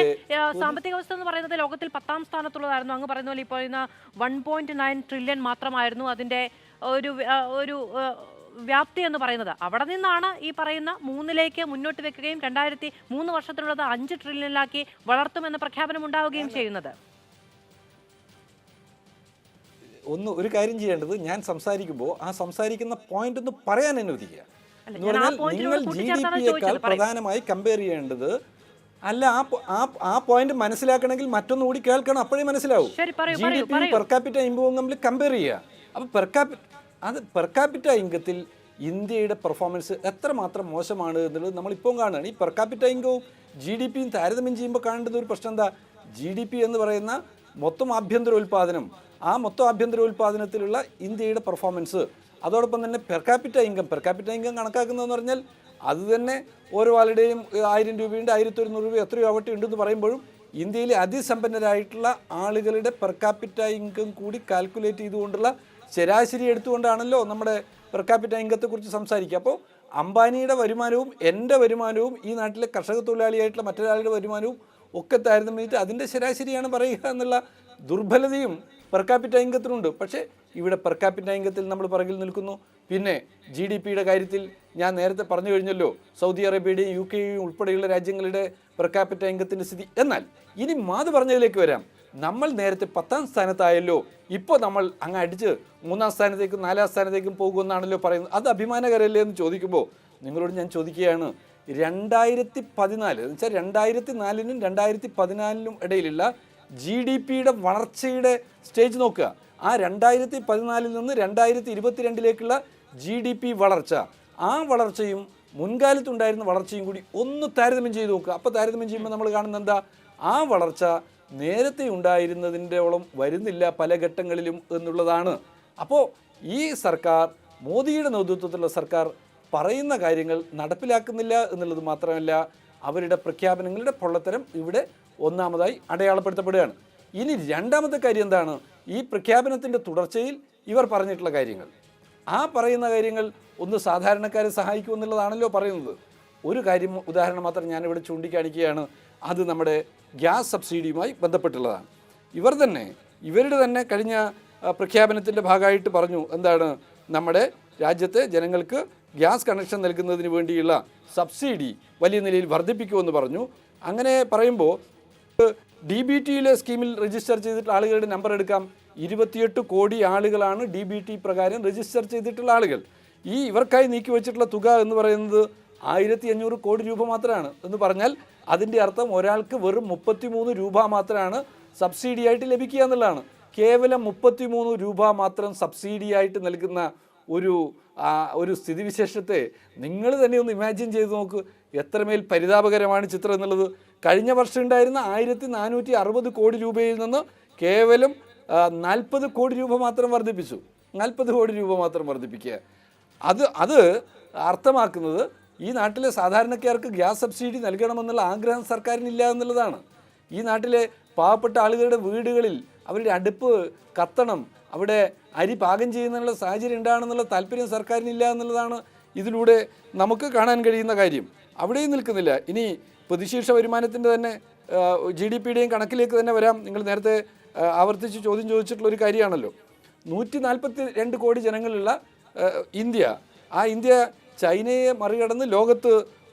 സാമ്പത്തിക വ്യവസ്ഥ എന്ന് പറയുന്നത് ലോകത്തിൽ 10ാം സ്ഥാനത്തുള്ളതായിരുന്നു. അങ്ങ് പറയുന്ന പോലെ ഇപ്പോൾ 1.9 ട്രില്യൺ മാത്രമായിരുന്നു അതിൻ്റെ ഒരു വ്യാപ്തി എന്ന് പറയുന്നത്. അവിടെ നിന്നാണ് ഈ പറയുന്ന 3ലേക്ക് മുന്നോട്ട് വെക്കുകയും 2003 വർഷത്തിലുള്ളത് 5 ട്രില്യണിലാക്കി വളർത്തുമെന്ന പ്രഖ്യാപനം ഉണ്ടാവുകയും ചെയ്യുന്നത്. ഒരു കാര്യം ചെയ്യേണ്ടത്, ഞാൻ സംസാരിക്കുമ്പോൾ ആ സംസാരിക്കുന്ന പോയിന്റ് ഒന്ന് പറയാൻ അനുവദിക്കുക. എന്ന് പറഞ്ഞാൽ നിങ്ങൾ GDP-യേക്കാൾ പ്രധാനമായി കമ്പയർ ചെയ്യേണ്ടത് അല്ല. ആ പോയിന്റ് മനസ്സിലാക്കണമെങ്കിൽ മറ്റൊന്നുകൂടി കേൾക്കണം, അപ്പോഴേ മനസ്സിലാവും. GDP പെർ ക്യാപിറ്റ ഇൻകവും തമ്മിൽ കമ്പയർ ചെയ്യുക. അപ്പോൾ പെർ ക്യാപിറ്റ ഇൻകത്തിൽ ഇന്ത്യയുടെ പെർഫോമൻസ് എത്രമാത്രം മോശമാണ് എന്നുള്ളത് നമ്മളിപ്പോൾ കാണുകയാണ്. ഈ പെർ ക്യാപിറ്റ ഇൻകവും GDP-യും താരതമ്യം ചെയ്യുമ്പോൾ കാണേണ്ടത് ഒരു പ്രശ്നം എന്താ? GDP എന്ന് പറയുന്ന മൊത്തം ആഭ്യന്തര ഉൽപ്പാദനം, ആ മൊത്തം ആഭ്യന്തര ഉൽപ്പാദനത്തിലുള്ള ഇന്ത്യയുടെ പെർഫോമൻസ്, അതോടൊപ്പം തന്നെ പെർ ക്യാപിറ്റ ഇൻകം കണക്കാക്കുന്നതെന്ന് പറഞ്ഞാൽ അത് തന്നെ ഓരോ ആളുടെയും 1000 രൂപയുണ്ട്, 1100 രൂപ എത്രയോ ആവട്ടെ ഉണ്ടെന്ന് പറയുമ്പോഴും ഇന്ത്യയിലെ അതിസമ്പന്നരായിട്ടുള്ള ആളുകളുടെ പെർ ക്യാപിറ്റ ഇൻകം കൂടി കാൽക്കുലേറ്റ് ചെയ്തുകൊണ്ടുള്ള ശരാശരി എടുത്തുകൊണ്ടാണല്ലോ നമ്മുടെ പെർ ക്യാപിറ്റ ഇൻകത്തെക്കുറിച്ച് സംസാരിക്കുക. അപ്പോൾ അംബാനിയുടെ വരുമാനവും എൻ്റെ വരുമാനവും ഈ നാട്ടിലെ കർഷക തൊഴിലാളിയായിട്ടുള്ള മറ്റൊരാളുടെ വരുമാനവും ഒക്കെ താരതമ്യം അതിൻ്റെ ശരാശരിയാണ് പറയുക എന്നുള്ള ദുർബലതയും പെർ ക്യാപിറ്റ ഇൻകത്തിനുണ്ട്. പക്ഷേ ഇവിടെ പെർ ക്യാപിറ്റ ഇൻകത്തിൽ നമ്മൾ പുറകിൽ നിൽക്കുന്നു. പിന്നെ GDP-യുടെ കാര്യത്തിൽ ഞാൻ നേരത്തെ പറഞ്ഞു കഴിഞ്ഞല്ലോ, സൗദി അറേബ്യയുടെയും UK-യും ഉൾപ്പെടെയുള്ള രാജ്യങ്ങളുടെ പെർ ക്യാപിറ്റ ഇൻകത്തിൻ്റെ സ്ഥിതി. എന്നാൽ ഇനി മാത് പറഞ്ഞതിലേക്ക് വരാം. നമ്മൾ നേരത്തെ 10ാം സ്ഥാനത്തായല്ലോ, ഇപ്പോൾ നമ്മൾ അങ്ങ് അടിച്ച് 3ാം സ്ഥാനത്തേക്കും 4ാം സ്ഥാനത്തേക്കും പോകുമെന്നാണല്ലോ പറയുന്നത്. അത് അഭിമാനകരമല്ലേ എന്ന് ചോദിക്കുമ്പോൾ നിങ്ങളോട് ഞാൻ ചോദിക്കുകയാണ്, 2014 എന്ന് വെച്ചാൽ 2004-നും 2014-നും ഇടയിലുള്ള GDP-യുടെ വളർച്ചയുടെ സ്റ്റേജ് നോക്കുക. ആ 2014 നിന്ന് 2022-ലേക്കുള്ള GDP വളർച്ച, ആ വളർച്ചയും മുൻകാലത്തുണ്ടായിരുന്ന വളർച്ചയും കൂടി ഒന്ന് താരതമ്യം ചെയ്ത് നോക്കുക. അപ്പോൾ താരതമ്യം ചെയ്യുമ്പോൾ നമ്മൾ കാണുന്നത് എന്താ? ആ വളർച്ച നേരത്തെ ഉണ്ടായിരുന്നതിൻ്റെയോളം വരുന്നില്ല പല ഘട്ടങ്ങളിലും എന്നുള്ളതാണ്. അപ്പോൾ ഈ സർക്കാർ, മോദിയുടെ നേതൃത്വത്തിലുള്ള സർക്കാർ പറയുന്ന കാര്യങ്ങൾ നടപ്പിലാക്കുന്നില്ല എന്നുള്ളത് മാത്രമല്ല, അവരുടെ പ്രഖ്യാപനങ്ങളുടെ പൊള്ളത്തരം ഇവിടെ ഒന്നാമതായി അടയാളപ്പെടുത്തപ്പെടുകയാണ്. ഇനി രണ്ടാമത്തെ കാര്യം എന്താണ്? ഈ പ്രഖ്യാപനത്തിൻ്റെ തുടർച്ചയിൽ ഇവർ പറഞ്ഞിട്ടുള്ള കാര്യങ്ങൾ, ആ പറയുന്ന കാര്യങ്ങൾ ഒന്ന് സാധാരണക്കാരെ സഹായിക്കുമെന്നുള്ളതാണല്ലോ പറയുന്നത്. ഒരു കാര്യം ഉദാഹരണം മാത്രം ഞാനിവിടെ ചൂണ്ടിക്കാണിക്കുകയാണ്. അത് നമ്മുടെ ഗ്യാസ് സബ്സിഡിയുമായി ബന്ധപ്പെട്ടുള്ളതാണ്. ഇവരുടെ തന്നെ കഴിഞ്ഞ പ്രഖ്യാപനത്തിൻ്റെ ഭാഗമായിട്ട് പറഞ്ഞു, എന്താണ്, നമ്മുടെ രാജ്യത്തെ ജനങ്ങൾക്ക് ഗ്യാസ് കണക്ഷൻ നൽകുന്നതിന് വേണ്ടിയുള്ള സബ്സിഡി വലിയ നിലയിൽ വർദ്ധിപ്പിക്കുമെന്ന് പറഞ്ഞു. അങ്ങനെ പറയുമ്പോൾ DBT-യിലെ സ്കീമിൽ രജിസ്റ്റർ ചെയ്തിട്ടുള്ള ആളുകളുടെ നമ്പർ എടുക്കാം. 28 കോടി ആളുകളാണ് DBT പ്രകാരം രജിസ്റ്റർ ചെയ്തിട്ടുള്ള ആളുകൾ. ഇവർക്കായി നീക്കി വെച്ചിട്ടുള്ള തുക എന്ന് പറയുന്നത് 1500 കോടി രൂപ മാത്രമാണ്. എന്ന് പറഞ്ഞാൽ അതിൻ്റെ അർത്ഥം ഒരാൾക്ക് വെറും 33 രൂപ മാത്രമാണ് സബ്സിഡിയായിട്ട് ലഭിക്കുക എന്നുള്ളതാണ്. കേവലം 33 രൂപ മാത്രം സബ്സിഡിയായിട്ട് നൽകുന്ന ഒരു സ്ഥിതിവിശേഷത്തെ നിങ്ങൾ തന്നെ ഒന്ന് ഇമാജിൻ ചെയ്ത് നോക്ക്. എത്രമേൽ പരിതാപകരമാണ് ചിത്രം എന്നുള്ളത്. കഴിഞ്ഞ വർഷം ഉണ്ടായിരുന്ന 1460 കോടി രൂപയിൽ നിന്ന് കേവലം 40 കോടി രൂപ മാത്രം വർദ്ധിപ്പിച്ചു. 40 കോടി രൂപ മാത്രം വർദ്ധിപ്പിക്കുക. അത് അർത്ഥമാക്കുന്നത് ഈ നാട്ടിലെ സാധാരണക്കാർക്ക് ഗ്യാസ് സബ്സിഡി നൽകണമെന്നുള്ള ആഗ്രഹം സർക്കാരിനില്ല എന്നുള്ളതാണ്. ഈ നാട്ടിലെ പാവപ്പെട്ട ആളുകളുടെ വീടുകളിൽ അവരുടെ അടുപ്പ് കത്തണം, അവിടെ അരി പാകം ചെയ്യുന്നതിനുള്ള സാഹചര്യം ഉണ്ടാകണമെന്നുള്ള താല്പര്യം സർക്കാരിനില്ല എന്നുള്ളതാണ് ഇതിലൂടെ നമുക്ക് കാണാൻ കഴിയുന്ന കാര്യം. അവിടെയും നിൽക്കുന്നില്ല. ഇനി പ്രതിശീർഷ വരുമാനത്തിൻ്റെ തന്നെ GDP-യുടെയും കണക്കിലേക്ക് തന്നെ വരാം. നിങ്ങൾ നേരത്തെ ആവർത്തിച്ച് ചോദ്യം ചോദിച്ചിട്ടുള്ള ഒരു കാര്യമാണല്ലോ. 142 കോടി ജനങ്ങളുള്ള ഇന്ത്യ ചൈനയെ മറികടന്ന് ലോകത്ത്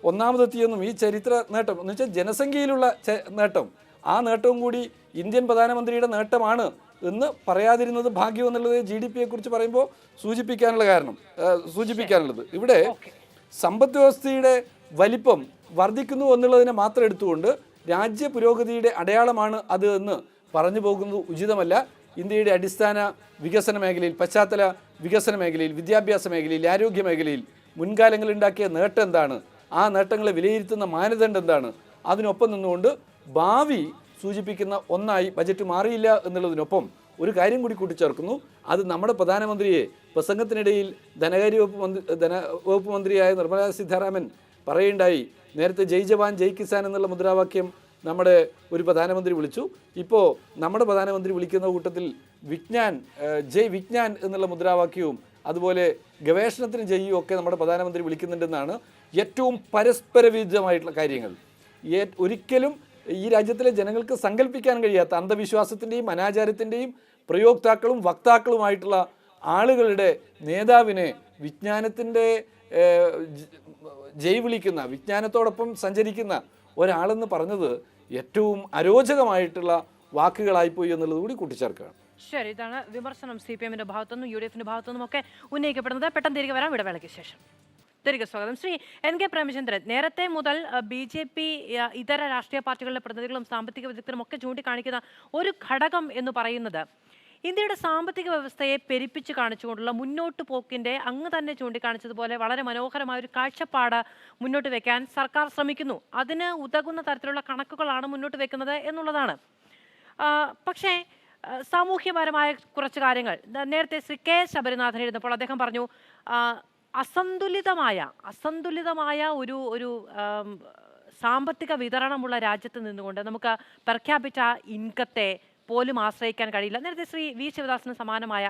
ഒന്നാമതെത്തിയെന്നും ഈ ചരിത്ര നേട്ടം എന്ന് വെച്ചാൽ ജനസംഖ്യയിലുള്ള നേട്ടം, ആ നേട്ടവും കൂടി ഇന്ത്യൻ പ്രധാനമന്ത്രിയുടെ നേട്ടമാണ് എന്ന് പറയാതിരുന്നത് ഭാഗ്യം എന്നുള്ളത് GDP-യെക്കുറിച്ച് പറയുമ്പോൾ സൂചിപ്പിക്കാനുള്ളത്. ഇവിടെ സമ്പദ് വ്യവസ്ഥയുടെ വലിപ്പം വർദ്ധിക്കുന്നു എന്നുള്ളതിനെ മാത്രം എടുത്തുകൊണ്ട് രാജ്യ പുരോഗതിയുടെ അടയാളമാണ് അത് എന്ന് പറഞ്ഞു പോകുന്നത് ഉചിതമല്ല. ഇന്ത്യയുടെ അടിസ്ഥാന വികസന മേഖലയിൽ, പശ്ചാത്തല വികസന മേഖലയിൽ, വിദ്യാഭ്യാസ മേഖലയിൽ, ആരോഗ്യ മേഖലയിൽ മുൻകാലങ്ങളിൽ ഉണ്ടാക്കിയ നേട്ടം എന്താണ്, ആ നേട്ടങ്ങളെ വിലയിരുത്തുന്ന മാനദണ്ഡം എന്താണ്, അതിനൊപ്പം നിന്നുകൊണ്ട് ഭാവി സൂചിപ്പിക്കുന്ന ഒന്നായി ബജറ്റ് മാറിയില്ല എന്നുള്ളതിനൊപ്പം ഒരു കാര്യം കൂടി കൂട്ടിച്ചേർക്കുന്നു. അത് നമ്മുടെ പ്രധാനമന്ത്രിയെ പ്രസംഗത്തിനിടയിൽ ധനവകുപ്പ് മന്ത്രിയായ നിർമ്മലാ സീതാരാമൻ പറയുണ്ടായി. നേരത്തെ ജയ് ജവാൻ ജയ് കിസാൻ എന്നുള്ള മുദ്രാവാക്യം നമ്മുടെ ഒരു പ്രധാനമന്ത്രി വിളിച്ചു. ഇപ്പോൾ നമ്മുടെ പ്രധാനമന്ത്രി വിളിക്കുന്ന കൂട്ടത്തിൽ ജയ് വിജ്ഞാൻ എന്നുള്ള മുദ്രാവാക്യവും അതുപോലെ ഗവേഷണത്തിന് ജയ്യും ഒക്കെ നമ്മുടെ പ്രധാനമന്ത്രി വിളിക്കുന്നുണ്ടെന്നാണ് ഏറ്റവും പരസ്പര വിരുദ്ധമായിട്ടുള്ള കാര്യങ്ങൾ. ഒരിക്കലും ഈ രാജ്യത്തിലെ ജനങ്ങൾക്ക് സങ്കല്പിക്കാൻ കഴിയാത്ത അന്ധവിശ്വാസത്തിൻ്റെയും അനാചാരത്തിൻ്റെയും പ്രയോക്താക്കളും വക്താക്കളുമായിട്ടുള്ള ആളുകളുടെ നേതാവിനെ വിജ്ഞാനത്തിൻ്റെ ജയ് വിളിക്കുന്ന, വിജ്ഞാനത്തോടൊപ്പം സഞ്ചരിക്കുന്ന ഒരാളെന്ന് പറഞ്ഞത് ഏറ്റവും അരോചകമായിട്ടുള്ള വാക്കുകളായിപ്പോയി എന്നുള്ളത് കൂടി കൂട്ടിച്ചേർക്കുകയാണ്. ശരി, ഇതാണ് വിമർശനം CPM-ന്റെ ഭാഗത്തുനിന്നും UDF-ന്റെ ഭാഗത്തുനിന്നും ഒക്കെ ഉന്നയിക്കപ്പെടുന്നത്. പെട്ടെന്ന് തിരികെ വരാം ഇടവേളയ്ക്ക് ശേഷം. തിരികെ സ്വാഗതം. ശ്രീ NK പ്രേമചന്ദ്രൻ, നേരത്തെ മുതൽ BJP ഇതര രാഷ്ട്രീയ പാർട്ടികളുടെ പ്രതിനിധികളും സാമ്പത്തിക വിദഗ്ധരും ഒക്കെ ചൂണ്ടിക്കാണിക്കുന്ന ഒരു ഘടകം എന്ന് പറയുന്നത് ഇന്ത്യയുടെ സാമ്പത്തിക വ്യവസ്ഥയെ പെരുപ്പിച്ച് കാണിച്ചുകൊണ്ടുള്ള മുന്നോട്ട് പോക്കിന്റെ അങ്ങ് തന്നെ ചൂണ്ടിക്കാണിച്ചതുപോലെ വളരെ മനോഹരമായ ഒരു കാഴ്ചപ്പാട് മുന്നോട്ട് വെക്കാൻ സർക്കാർ ശ്രമിക്കുന്നു. അതിന് ഉതകുന്ന തരത്തിലുള്ള കണക്കുകളാണ് മുന്നോട്ട് വെക്കുന്നത് എന്നുള്ളതാണ്. പക്ഷേ സാമൂഹ്യപരമായ കുറച്ച് കാര്യങ്ങൾ നേരത്തെ ശ്രീ K ശബരിനാഥൻ ഇരുന്നപ്പോൾ അദ്ദേഹം പറഞ്ഞു, അസന്തുലിതമായ ഒരു സാമ്പത്തിക വിതരണമുള്ള രാജ്യത്ത് നിന്നുകൊണ്ട് നമുക്ക് പെർ ക്യാപിറ്റ ഇൻകത്തെ പോലും ആശ്രയിക്കാൻ കഴിയില്ല. നേരത്തെ ശ്രീ V ശിവദാസന് സമാനമായ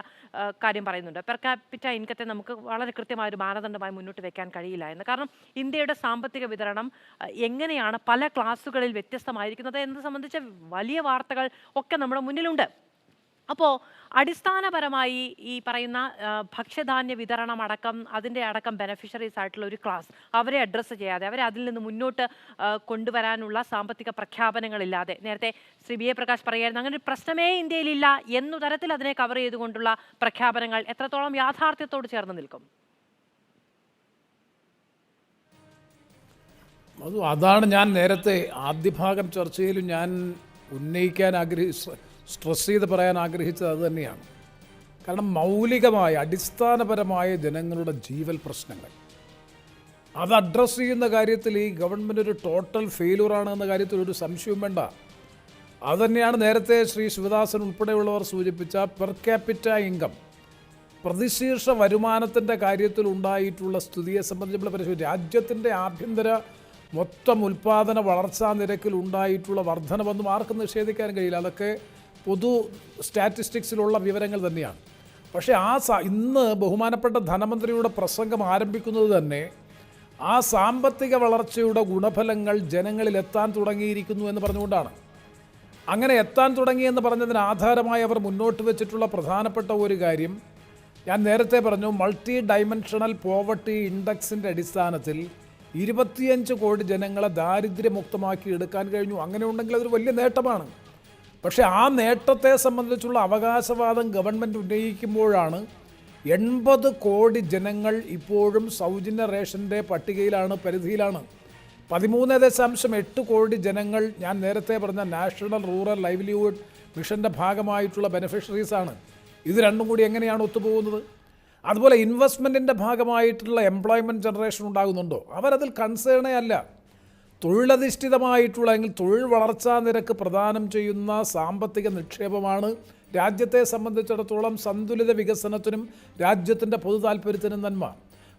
കാര്യം പറയുന്നുണ്ട്. പെർ ക്യാപിറ്റ ഇൻകത്തെ നമുക്ക് വളരെ കൃത്യമായ ഒരു മാനദണ്ഡമായി മുന്നോട്ട് വെക്കാൻ കഴിയില്ല എന്ന്. കാരണം ഇന്ത്യയുടെ സാമ്പത്തിക വിതരണം എങ്ങനെയാണ് പല ക്ലാസ്സുകളിൽ വ്യത്യസ്തമായിരിക്കുന്നത് എന്നത് സംബന്ധിച്ച വലിയ വാർത്തകൾ ഒക്കെ നമ്മുടെ മുന്നിലുണ്ട്. അപ്പോൾ അടിസ്ഥാനപരമായി ഈ പറയുന്ന ഭക്ഷ്യധാന്യ വിതരണം അടക്കം അതിൻ്റെ അടക്കം ബെനഫിഷ്യറീസ് ആയിട്ടുള്ള ഒരു ക്ലാസ് അവരെ അഡ്രസ്സ് ചെയ്യാതെ, അവരെ അതിൽ നിന്ന് മുന്നോട്ട് കൊണ്ടുവരാനുള്ള സാമ്പത്തിക പ്രഖ്യാപനങ്ങളില്ലാതെ, നേരത്തെ ശ്രീ BA പ്രകാശ് പറയായിരുന്നു അങ്ങനെ ഒരു പ്രശ്നമേ ഇന്ത്യയിലില്ല എന്നു തരത്തിൽ അതിനെ കവർ ചെയ്തുകൊണ്ടുള്ള പ്രഖ്യാപനങ്ങൾ എത്രത്തോളം യാഥാർത്ഥ്യത്തോട് ചേർന്ന് നിൽക്കും? അതാണ് ഞാൻ നേരത്തെ ആദ്യ ഭാഗം ചർച്ചയിലും ഞാൻ ഉന്നയിക്കാൻ സ്ട്രെസ് ചെയ്ത് പറയാൻ ആഗ്രഹിച്ചത് അത് തന്നെയാണ്. കാരണം മൗലികമായ അടിസ്ഥാനപരമായ ജനങ്ങളുടെ ജീവൽ പ്രശ്നങ്ങൾ അത് അഡ്രസ്സ് ചെയ്യുന്ന കാര്യത്തിൽ ഈ ഗവൺമെൻറ് ഒരു ടോട്ടൽ ഫെയിലൂറാണ് എന്ന കാര്യത്തിൽ ഒരു സംശയവും വേണ്ട. അതുതന്നെയാണ് നേരത്തെ ശ്രീ ശിവദാസൻ ഉൾപ്പെടെയുള്ളവർ സൂചിപ്പിച്ച പെർ ക്യാപിറ്റ ഇൻകം, പ്രതിശീർഷ വരുമാനത്തിൻ്റെ കാര്യത്തിൽ ഉണ്ടായിട്ടുള്ള സ്ഥിതിയെ സംബന്ധിച്ച് നമ്മൾ പരിശോധിച്ചു. രാജ്യത്തിൻ്റെ ആഭ്യന്തര മൊത്തം ഉൽപ്പാദന വളർച്ചാ നിരക്കിൽ ഉണ്ടായിട്ടുള്ള വർധനവൊന്നും ആർക്കും നിഷേധിക്കാൻ കഴിയില്ല. അതൊക്കെ പൊതു സ്റ്റാറ്റിസ്റ്റിക്സിലുള്ള വിവരങ്ങൾ തന്നെയാണ്. പക്ഷേ ഇന്ന് ബഹുമാനപ്പെട്ട ധനമന്ത്രിയുടെ പ്രസംഗം ആരംഭിക്കുന്നത് തന്നെ ആ സാമ്പത്തിക വളർച്ചയുടെ ഗുണഫലങ്ങൾ ജനങ്ങളിൽ എത്താൻ തുടങ്ങിയിരിക്കുന്നു എന്ന് പറഞ്ഞുകൊണ്ടാണ്. അങ്ങനെ എത്താൻ തുടങ്ങിയെന്ന് പറഞ്ഞതിന് ആധാരമായി അവർ മുന്നോട്ട് വെച്ചിട്ടുള്ള പ്രധാനപ്പെട്ട ഒരു കാര്യം ഞാൻ നേരത്തെ പറഞ്ഞു. മൾട്ടി ഡൈമെൻഷണൽ പോവർട്ടി ഇൻഡെക്സിൻ്റെ അടിസ്ഥാനത്തിൽ 25 കോടി ജനങ്ങളെ ദാരിദ്ര്യമുക്തമാക്കി എടുക്കാൻ കഴിഞ്ഞു. അങ്ങനെ ഉണ്ടെങ്കിൽ അതൊരു വലിയ നേട്ടമാണ്. പക്ഷേ ആ നേട്ടത്തെ സംബന്ധിച്ചുള്ള അവകാശവാദം ഗവൺമെൻറ് ഉന്നയിക്കുമ്പോഴാണ് 80 കോടി ജനങ്ങൾ ഇപ്പോഴും സൗജന്യ റേഷൻ്റെ പട്ടികയിലാണ്, പരിധിയിലാണ്. 13.8 കോടി ജനങ്ങൾ ഞാൻ നേരത്തെ പറഞ്ഞ നാഷണൽ റൂറൽ ലൈവ്ലിഹുഡ് മിഷൻ്റെ ഭാഗമായിട്ടുള്ള ബെനിഫിഷ്യറീസാണ്. ഇത് രണ്ടും കൂടി എങ്ങനെയാണ് ഒത്തുപോകുന്നത്? അതുപോലെ ഇൻവെസ്റ്റ്മെൻറ്റിൻ്റെ ഭാഗമായിട്ടുള്ള എംപ്ലോയ്മെൻറ്റ് ജനറേഷൻ ഉണ്ടാകുന്നുണ്ടോ? അവരതിൽ കൺസേണേ അല്ല. തൊഴിലധിഷ്ഠിതമായിട്ടുള്ള അല്ലെങ്കിൽ തൊഴിൽ വളർച്ചാ നിരക്ക് പ്രദാനം ചെയ്യുന്ന സാമ്പത്തിക നിക്ഷേപമാണ് രാജ്യത്തെ സംബന്ധിച്ചിടത്തോളം സന്തുലിത വികസനത്തിനും രാജ്യത്തിൻ്റെ പൊതു താല്പര്യത്തിനും നന്മ.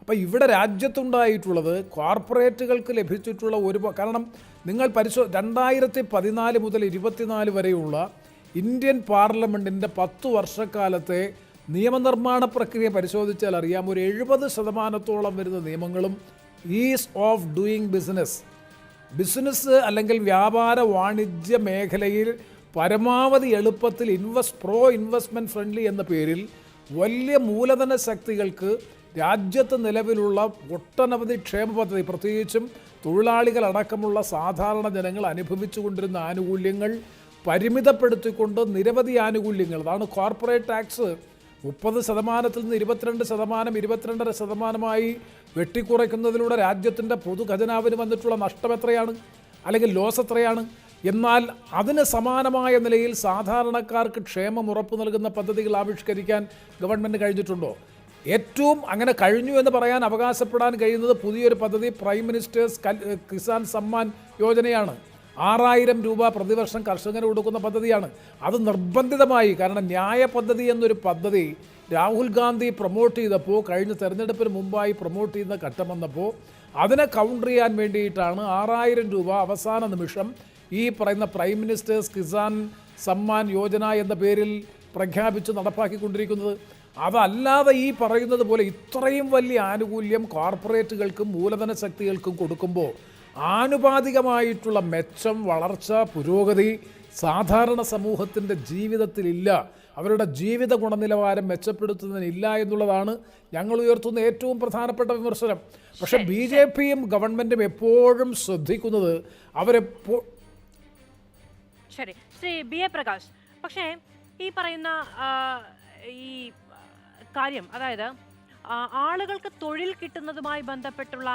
അപ്പോൾ ഇവിടെ രാജ്യത്തുണ്ടായിട്ടുള്ളത് കോർപ്പറേറ്റുകൾക്ക് ലഭിച്ചിട്ടുള്ള കാരണം നിങ്ങൾ 2014 മുതൽ 24 വരെയുള്ള ഇന്ത്യൻ പാർലമെൻറ്റിൻ്റെ 10 വർഷക്കാലത്തെ നിയമനിർമ്മാണ പ്രക്രിയ പരിശോധിച്ചാൽ അറിയാം, ഒരു 70% വരുന്ന നിയമങ്ങളും ഈസ് ഓഫ് ഡൂയിങ് ബിസിനസ് അല്ലെങ്കിൽ വ്യാപാര വാണിജ്യ മേഖലയിൽ പരമാവധി എളുപ്പത്തിൽ ഇൻവെസ്റ്റ്മെൻറ്റ് ഫ്രണ്ട്ലി എന്ന പേരിൽ വലിയ മൂലധന ശക്തികൾക്ക് രാജ്യത്ത് നിലവിലുള്ള ഒട്ടനവധി ക്ഷേമ പദ്ധതി, പ്രത്യേകിച്ചും തൊഴിലാളികളടക്കമുള്ള സാധാരണ ജനങ്ങൾ അനുഭവിച്ചു കൊണ്ടിരുന്ന ആനുകൂല്യങ്ങൾ പരിമിതപ്പെടുത്തിക്കൊണ്ട് നിരവധി ആനുകൂല്യങ്ങൾ, അതാണ് കോർപ്പറേറ്റ് ടാക്സ് 30% നിന്ന് 22.5% വെട്ടിക്കുറയ്ക്കുന്നതിലൂടെ രാജ്യത്തിൻ്റെ പൊതു ഖജനാവിന് വന്നിട്ടുള്ള നഷ്ടം എത്രയാണ്, അല്ലെങ്കിൽ ലോസ് എത്രയാണ്? എന്നാൽ അതിന് സമാനമായ നിലയിൽ സാധാരണക്കാർക്ക് ക്ഷേമം ഉറപ്പു നൽകുന്ന പദ്ധതികൾ ആവിഷ്കരിക്കാൻ ഗവൺമെൻറ് കഴിഞ്ഞിട്ടുണ്ടോ? ഏറ്റവും അങ്ങനെ കഴിഞ്ഞു എന്ന് പറയാൻ അവകാശപ്പെടാൻ കഴിയുന്നത് പുതിയൊരു പദ്ധതി പ്രൈം മിനിസ്റ്റേഴ്സ് കിസാൻ സമ്മാൻ യോജനയാണ്. 6000 രൂപ പ്രതിവർഷം കർഷകന് കൊടുക്കുന്ന പദ്ധതിയാണ്. അത് നിർബന്ധിതമായി, കാരണം ന്യായ പദ്ധതി എന്നൊരു പദ്ധതി രാഹുൽ ഗാന്ധി പ്രൊമോട്ട് ചെയ്തപ്പോൾ, കഴിഞ്ഞ തെരഞ്ഞെടുപ്പിന് മുമ്പായി പ്രൊമോട്ട് ചെയ്യുന്ന ഘട്ടം വന്നപ്പോൾ അതിനെ കൗണ്ടർ ചെയ്യാൻ വേണ്ടിയിട്ടാണ് 6000 രൂപ അവസാന നിമിഷം ഈ പറയുന്ന പ്രൈം മിനിസ്റ്റേഴ്സ് കിസാൻ സമ്മാൻ യോജന എന്ന പേരിൽ പ്രഖ്യാപിച്ച് നടപ്പാക്കിക്കൊണ്ടിരിക്കുന്നത്. അതല്ലാതെ ഈ പറയുന്നത് പോലെ ഇത്രയും വലിയ ആനുകൂല്യം കോർപ്പറേറ്റുകൾക്കും മൂലധന ശക്തികൾക്കും കൊടുക്കുമ്പോൾ ആനുപാതികമായിട്ടുള്ള മെച്ചം, വളർച്ച, പുരോഗതി സാധാരണ സമൂഹത്തിൻ്റെ ജീവിതത്തിലില്ല, അവരുടെ ജീവിത ഗുണനിലവാരം മെച്ചപ്പെടുത്തുന്നതിനില്ല എന്നുള്ളതാണ് ഞങ്ങൾ ഉയർത്തുന്ന ഏറ്റവും പ്രധാനപ്പെട്ട വിമർശനം. പക്ഷേ BJPയും ഗവൺമെൻറ്റും എപ്പോഴും ശ്രദ്ധിക്കുന്നത് ശരി, ശ്രീ BA പ്രകാശ്, പക്ഷേ ഈ പറയുന്ന ഈ കാര്യം, അതായത് ആളുകൾക്ക് തൊഴിൽ കിട്ടുന്നതുമായി ബന്ധപ്പെട്ടുള്ള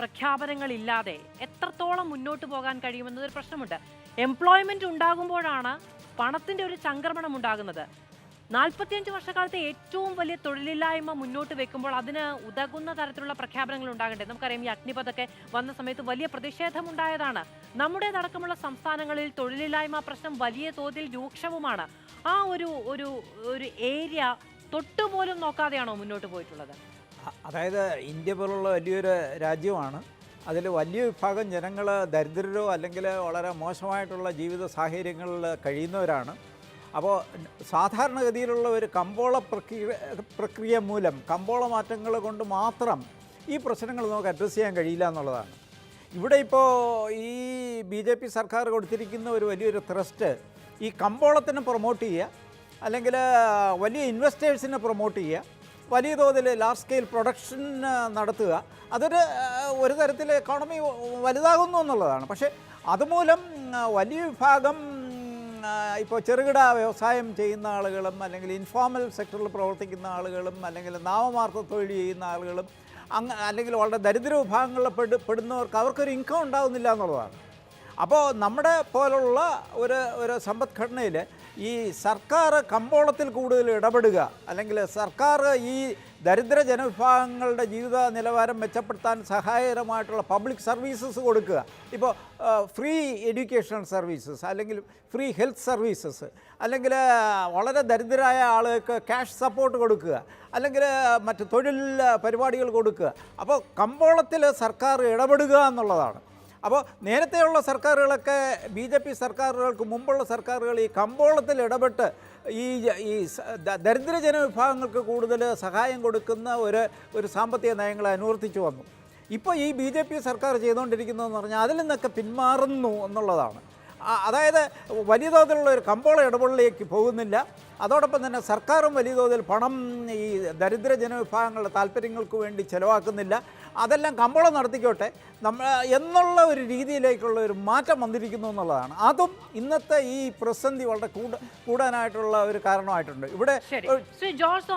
പ്രഖ്യാപനങ്ങളില്ലാതെ എത്രത്തോളം മുന്നോട്ട് പോകാൻ കഴിയുമെന്നതൊരു പ്രശ്നമുണ്ട്. എംപ്ലോയ്മെന്റ് ഉണ്ടാകുമ്പോഴാണ് പണത്തിന്റെ ഒരു ചംക്രമണം ഉണ്ടാകുന്നത്. 45 വർഷക്കാലത്തെ ഏറ്റവും വലിയ തൊഴിലില്ലായ്മ മുന്നോട്ട് വെക്കുമ്പോൾ അതിന് ഉതകുന്ന തരത്തിലുള്ള പ്രഖ്യാപനങ്ങൾ ഉണ്ടാകണ്ടേ? നമുക്കറിയാം, ഈ അഗ്നിപഥൊക്കെ വന്ന സമയത്ത് വലിയ പ്രതിഷേധമുണ്ടായതാണ്. നമ്മുടേതടക്കമുള്ള സംസ്ഥാനങ്ങളിൽ തൊഴിലില്ലായ്മ പ്രശ്നം വലിയ തോതിൽ രൂക്ഷവുമാണ്. ആ ഒരു ഒരു ഒരു ഏരിയ തൊട്ടുപോലും നോക്കാതെയാണോ മുന്നോട്ട് പോയിട്ടുള്ളത്? അതായത് ഇന്ത്യ പോലുള്ള വലിയൊരു രാജ്യമാണ്. അതിൽ വലിയ വിഭാഗം ജനങ്ങൾ ദരിദ്രരോ അല്ലെങ്കിൽ വളരെ മോശമായിട്ടുള്ള ജീവിത സാഹചര്യങ്ങളിൽ കഴിയുന്നവരാണ്. അപ്പോൾ സാധാരണഗതിയിലുള്ള ഒരു കമ്പോള പ്രക്രിയ മൂലം, കമ്പോള മാറ്റങ്ങൾ കൊണ്ട് മാത്രം ഈ പ്രശ്നങ്ങൾ നമുക്ക് അഡ്രസ്സ് ചെയ്യാൻ കഴിയില്ല എന്നുള്ളതാണ്. ഇവിടെ ഇപ്പോൾ ഈ BJP സർക്കാർ കൊടുത്തിരിക്കുന്ന ഒരു വലിയൊരു ത്രസ്റ്റ് ഈ കമ്പോളത്തിനെ പ്രൊമോട്ട് ചെയ്യുക, അല്ലെങ്കിൽ വലിയ ഇൻവെസ്റ്റേഴ്സിനെ പ്രൊമോട്ട് ചെയ്യുക, വലിയ തോതിൽ ലാർജ് സ്കെയിൽ പ്രൊഡക്ഷൻ നടത്തുക. അതൊരു ഒരു തരത്തിൽ എക്കോണമി വലുതാകുന്നു എന്നുള്ളതാണ്. പക്ഷേ അതുമൂലം വലിയ വിഭാഗം ഇപ്പോൾ ചെറുകിട വ്യവസായം ചെയ്യുന്ന ആളുകളും, അല്ലെങ്കിൽ ഇൻഫോർമൽ സെക്ടറിൽ പ്രവർത്തിക്കുന്ന ആളുകളും, അല്ലെങ്കിൽ നാമമാത്ര തൊഴിൽ ചെയ്യുന്ന ആളുകളും, അല്ലെങ്കിൽ വളരെ ദരിദ്ര വിഭാഗങ്ങളിൽ പെടുന്നവർക്ക് അവർക്കൊരു ഇൻകം ഉണ്ടാകുന്നില്ല എന്നുള്ളതാണ്. അപ്പോൾ നമ്മുടെ പോലുള്ള ഒരു സമ്പദ്ഘടനയിൽ ഈ സർക്കാർ കമ്പോളത്തിൽ കൂടുതൽ ഇടപെടുക, അല്ലെങ്കിൽ സർക്കാർ ഈ ദരിദ്ര ജനവിഭാഗങ്ങളുടെ ജീവിത നിലവാരം മെച്ചപ്പെടുത്താൻ സഹായകരമായിട്ടുള്ള പബ്ലിക് സർവീസസ് കൊടുക്കുക. ഇപ്പോൾ ഫ്രീ എഡ്യൂക്കേഷണൽ സർവീസസ്, അല്ലെങ്കിൽ ഫ്രീ ഹെൽത്ത് സർവീസസ്, അല്ലെങ്കിൽ വളരെ ദരിദ്രരായ ആളുകൾക്ക് ക്യാഷ് സപ്പോർട്ട് കൊടുക്കുക, അല്ലെങ്കിൽ മറ്റ് തൊഴിൽ പരിപാടികൾ കൊടുക്കുക. അപ്പോൾ കമ്പോളത്തിൽ സർക്കാർ ഇടപെടുക എന്നുള്ളതാണ്. അപ്പോൾ നേരത്തെയുള്ള സർക്കാരുകളൊക്കെ BJP സർക്കാരുകൾക്ക് മുമ്പുള്ള സർക്കാരുകൾ ഈ കമ്പോളത്തിൽ ഇടപെട്ട് ഈ ദരിദ്ര ജനവിഭാഗങ്ങൾക്ക് കൂടുതൽ സഹായം കൊടുക്കുന്ന ഒരു സാമ്പത്തിക നയങ്ങളെ അനുവർത്തിച്ചു വന്നു. ഇപ്പോൾ ഈ BJP സർക്കാർ ചെയ്തുകൊണ്ടിരിക്കുന്നതെന്ന് പറഞ്ഞാൽ അതിൽ നിന്നൊക്കെ പിന്മാറുന്നു എന്നുള്ളതാണ്. അതായത് വലിയ തോതിലുള്ള ഒരു കമ്പോള ഇടപെടലിലേക്ക് പോകുന്നില്ല. അതോടൊപ്പം തന്നെ സർക്കാരും വലിയ തോതിൽ പണം ഈ ദരിദ്ര ജനവിഭാഗങ്ങളുടെ താല്പര്യങ്ങൾക്ക് വേണ്ടി ചിലവാക്കുന്നില്ല. അതെല്ലാം കമ്പോളം നടത്തിക്കോട്ടെ എന്നുള്ള ഒരു രീതിയിലേക്കുള്ള ഒരു മാറ്റം വന്നിരിക്കുന്നു എന്നുള്ളതാണ്. അതും ഇന്നത്തെ ഈ പ്രതിസന്ധി വളരെ കൂടാനായിട്ടുള്ള ഒരു കാരണമായിട്ടുണ്ട്. ഇവിടെ ശ്രീ ജോർജ്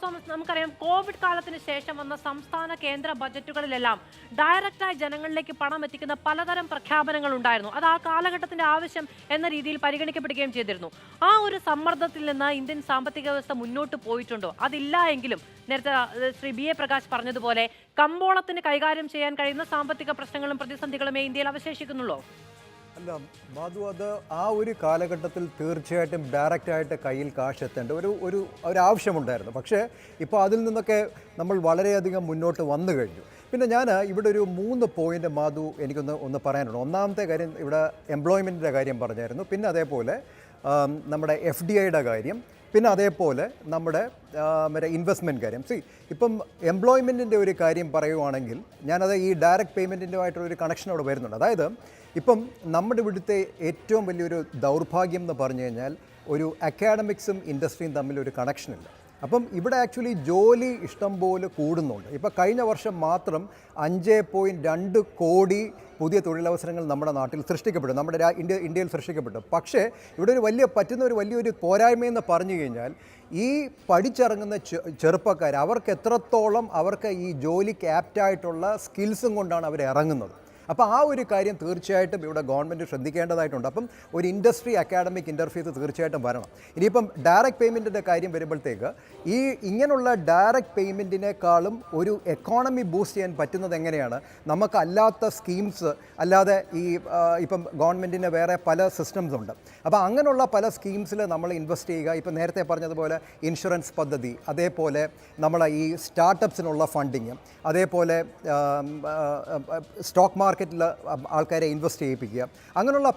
തോമസ്, നമുക്കറിയാം, കോവിഡ് കാലത്തിന് ശേഷം വന്ന സംസ്ഥാന കേന്ദ്ര ബജറ്റുകളിലെല്ലാം ഡയറക്റ്റായി ജനങ്ങളിലേക്ക് പണം എത്തിക്കുന്ന പലതരം പ്രഖ്യാപനങ്ങൾ ഉണ്ടായിരുന്നു. അത് ആ കാലഘട്ടത്തിന്റെ ആവശ്യം എന്ന രീതിയിൽ പരിഗണിക്കപ്പെടുകയും ചെയ്തിരുന്നു. ആ ഒരു സമ്മർദ്ദത്തിൽ നിന്ന് ഇന്ത്യൻ സാമ്പത്തിക വ്യവസ്ഥ മുന്നോട്ട് പോയിട്ടുണ്ടോ? അതില്ല എങ്കിലും നേരത്തെ ശ്രീ BA പ്രകാശ് പറഞ്ഞതുപോലെ കമ്പോളത്തിന് കൈകാര്യം ചെയ്യാൻ കഴിയുന്ന സാമ്പത്തിക പ്രശ്നങ്ങളും പ്രതിസന്ധികളുമേ ഇന്ത്യയിൽ അവശേഷിക്കുന്നുള്ളൂ. അല്ല മാധു, അത് ആ ഒരു കാലഘട്ടത്തിൽ തീർച്ചയായിട്ടും ഡയറക്റ്റായിട്ട് കയ്യിൽ കാശ് എത്തേണ്ട ഒരു ആവശ്യമുണ്ടായിരുന്നു. പക്ഷേ ഇപ്പോൾ അതിൽ നിന്നൊക്കെ നമ്മൾ വളരെയധികം മുന്നോട്ട് വന്നു കഴിഞ്ഞു. പിന്നെ ഞാൻ ഇവിടെ ഒരു 3 പോയിൻ്റ് മാധു എനിക്കൊന്ന് പറയാനുണ്ട്. ഒന്നാമത്തെ കാര്യം, ഇവിടെ എംപ്ലോയ്മെൻറ്റിൻ്റെ കാര്യം പറഞ്ഞായിരുന്നു. പിന്നെ അതേപോലെ നമ്മുടെ FDIയുടെ കാര്യം, പിന്നെ അതേപോലെ നമ്മുടെ മറ്റേ ഇൻവെസ്റ്റ്മെൻറ്റ് കാര്യം. ഇപ്പം എംപ്ലോയ്മെൻറ്റിൻ്റെ ഒരു കാര്യം പറയുവാണെങ്കിൽ ഞാനത് ഈ ഡയറക്റ്റ് പേയ്മെൻറ്റിൻ്റെതായിട്ടൊരു കണക്ഷൻ അവിടെ വരുന്നുണ്ട്. അതായത് ഇപ്പം നമ്മുടെ ഇവിടുത്തെ ഏറ്റവും വലിയൊരു ദൗർഭാഗ്യം എന്ന് പറഞ്ഞു കഴിഞ്ഞാൽ ഒരു അക്കാഡമിക്സും ഇൻഡസ്ട്രിയും തമ്മിലൊരു കണക്ഷനില്ല. അപ്പം ഇവിടെ ആക്ച്വലി ജോലി ഇഷ്ടം പോലെ കൂടുന്നുണ്ട്. ഇപ്പോൾ കഴിഞ്ഞ വർഷം മാത്രം 5.2 കോടി പുതിയ തൊഴിലവസരങ്ങൾ നമ്മുടെ നാട്ടിൽ സൃഷ്ടിക്കപ്പെട്ടു, നമ്മുടെ ഇന്ത്യയിൽ സൃഷ്ടിക്കപ്പെട്ടു. പക്ഷേ ഇവിടെ ഒരു വലിയൊരു പോരായ്മയെന്ന് പറഞ്ഞു കഴിഞ്ഞാൽ ഈ പഠിച്ചിറങ്ങുന്ന ചെറുപ്പക്കാർ അവർക്ക് എത്രത്തോളം അവർക്ക് ഈ ജോലിക്ക് ആപ്റ്റായിട്ടുള്ള സ്കിൽസും കൊണ്ടാണ് അവർ ഇറങ്ങുന്നത്. അപ്പോൾ ആ ഒരു കാര്യം തീർച്ചയായിട്ടും ഇവിടെ ഗവൺമെൻറ് ശ്രദ്ധിക്കേണ്ടതായിട്ടുണ്ട്. അപ്പം ഒരു ഇൻഡസ്ട്രി അക്കാഡമിക് ഇൻ്റർഫേസ് തീർച്ചയായിട്ടും വരണം. ഇനിയിപ്പം ഡയറക്റ്റ് പേയ്മെൻറ്റിൻ്റെ കാര്യം വരുമ്പോഴത്തേക്ക് ഇങ്ങനെയുള്ള ഡയറക്റ്റ് പേയ്മെൻറ്റിനേക്കാളും ഒരു എക്കോണമി ബൂസ്റ്റ് ചെയ്യാൻ പറ്റുന്നത് എങ്ങനെയാണ്? നമുക്ക് അല്ലാത്ത സ്കീംസ് അല്ലാതെ ഇപ്പം ഗവൺമെൻറ്റിന് വേറെ പല സിസ്റ്റംസ് ഉണ്ട്. അപ്പോൾ അങ്ങനെയുള്ള പല സ്കീംസിൽ നമ്മൾ ഇൻവെസ്റ്റ് ചെയ്യുക. ഇപ്പം നേരത്തെ പറഞ്ഞതുപോലെ ഇൻഷുറൻസ് പദ്ധതി, അതേപോലെ നമ്മളെ ഈ സ്റ്റാർട്ടപ്സിനുള്ള ഫണ്ടിങ്, അതേപോലെ സ്റ്റോക്ക് മാർക്കറ്റിൽ ആൾക്കാരെ ഇൻവെസ്റ്റ് ചെയ്യിപ്പിക്കുക, അങ്ങനെയുള്ള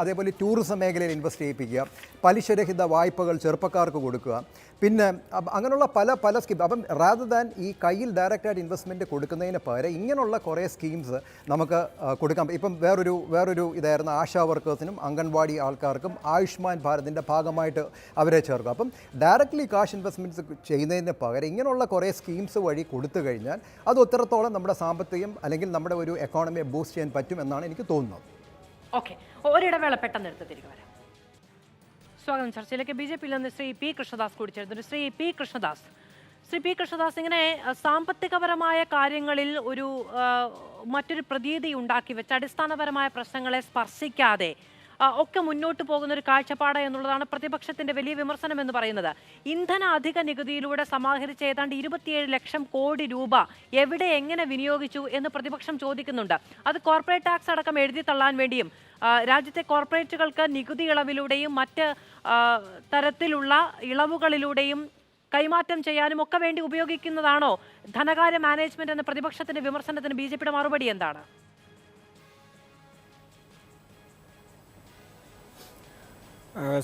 അതേപോലെ ടൂറിസം മേഖലയിൽ ഇൻവെസ്റ്റ് ചെയ്യിപ്പിക്കുക, പലിശരഹിത വായ്പകൾ ചെറുപ്പക്കാർക്ക് കൊടുക്കുക, പിന്നെ അങ്ങനെയുള്ള പല സ്കീം. അപ്പം റാദർ ദാൻ ഈ കയ്യിൽ ഡയറക്റ്റായിട്ട് ഇൻവെസ്റ്റ്മെൻറ്റ് കൊടുക്കുന്നതിന് പകരം ഇങ്ങനെയുള്ള കുറേ സ്കീംസ് നമുക്ക് കൊടുക്കാം. ഇപ്പം വേറൊരു ഇതായിരുന്നു ആശാ വർക്കേഴ്സിനും അംഗൻവാടി ആൾക്കാർക്കും ആയുഷ്മാൻ ഭാരതിൻ്റെ ഭാഗമായിട്ട് അവരെ ചേർക്കും. അപ്പം ഡയറക്റ്റ്ലി കാഷ് ഇൻവെസ്റ്റ്മെൻറ്റ്സ് ചെയ്യുന്നതിന് പകരം ഇങ്ങനെയുള്ള കുറേ സ്കീംസ് വഴി കൊടുത്തു കഴിഞ്ഞാൽ അത് ഒത്തിരത്തോളം നമ്മുടെ സാമ്പത്തികം അല്ലെങ്കിൽ നമ്മുടെ ഒരു എക്കോണമിയെ ബൂസ്റ്റ് ചെയ്യാൻ പറ്റും എന്നാണ് എനിക്ക് തോന്നുന്നത്. ഓക്കെ, ഒരിടവേള പെട്ടെന്ന് എടുത്ത് തിരികെ വരാം. സ്വാഗതം ചർച്ചയിലേക്ക്. BJPയിൽ നിന്ന് ശ്രീ P. കൃഷ്ണദാസ് കൂടി ചേർന്നു. ശ്രീ P. കൃഷ്ണദാസ്, ശ്രീ പി കൃഷ്ണദാസ്, ഇങ്ങനെ സാമ്പത്തികപരമായ കാര്യങ്ങളിൽ ഒരു മറ്റൊരു പ്രതീതി ഉണ്ടാക്കി വെച്ച് അടിസ്ഥാനപരമായ പ്രശ്നങ്ങളെ സ്പർശിക്കാതെ ഒക്കെ മുന്നോട്ട് പോകുന്ന ഒരു കാഴ്ചപ്പാട് എന്നുള്ളതാണ് പ്രതിപക്ഷത്തിന്റെ വലിയ വിമർശനം എന്ന് പറയുന്നത്. ഇന്ധന അധിക നികുതിയിലൂടെ സമാഹരിച്ച ഏതാണ്ട് 27 ലക്ഷം കോടി രൂപ എവിടെ എങ്ങനെ വിനിയോഗിച്ചു എന്ന് പ്രതിപക്ഷം ചോദിക്കുന്നുണ്ട്. അത് കോർപ്പറേറ്റ് ടാക്സ് അടക്കം എഴുതി തള്ളാൻ വേണ്ടിയും രാജ്യത്തെ കോർപ്പറേറ്റുകൾക്ക് നികുതി ഇളവിലൂടെയും മറ്റ് തരത്തിലുള്ള ഇളവുകളിലൂടെയും കൈമാറ്റം ചെയ്യാനും ഒക്കെ വേണ്ടി ഉപയോഗിക്കുന്നതാണോ ധനകാര്യ മാനേജ്മെന്റ് എന്ന പ്രതിപക്ഷത്തിന്റെ വിമർശനത്തിന് ബിജെപിയുടെ മറുപടി എന്താണ്?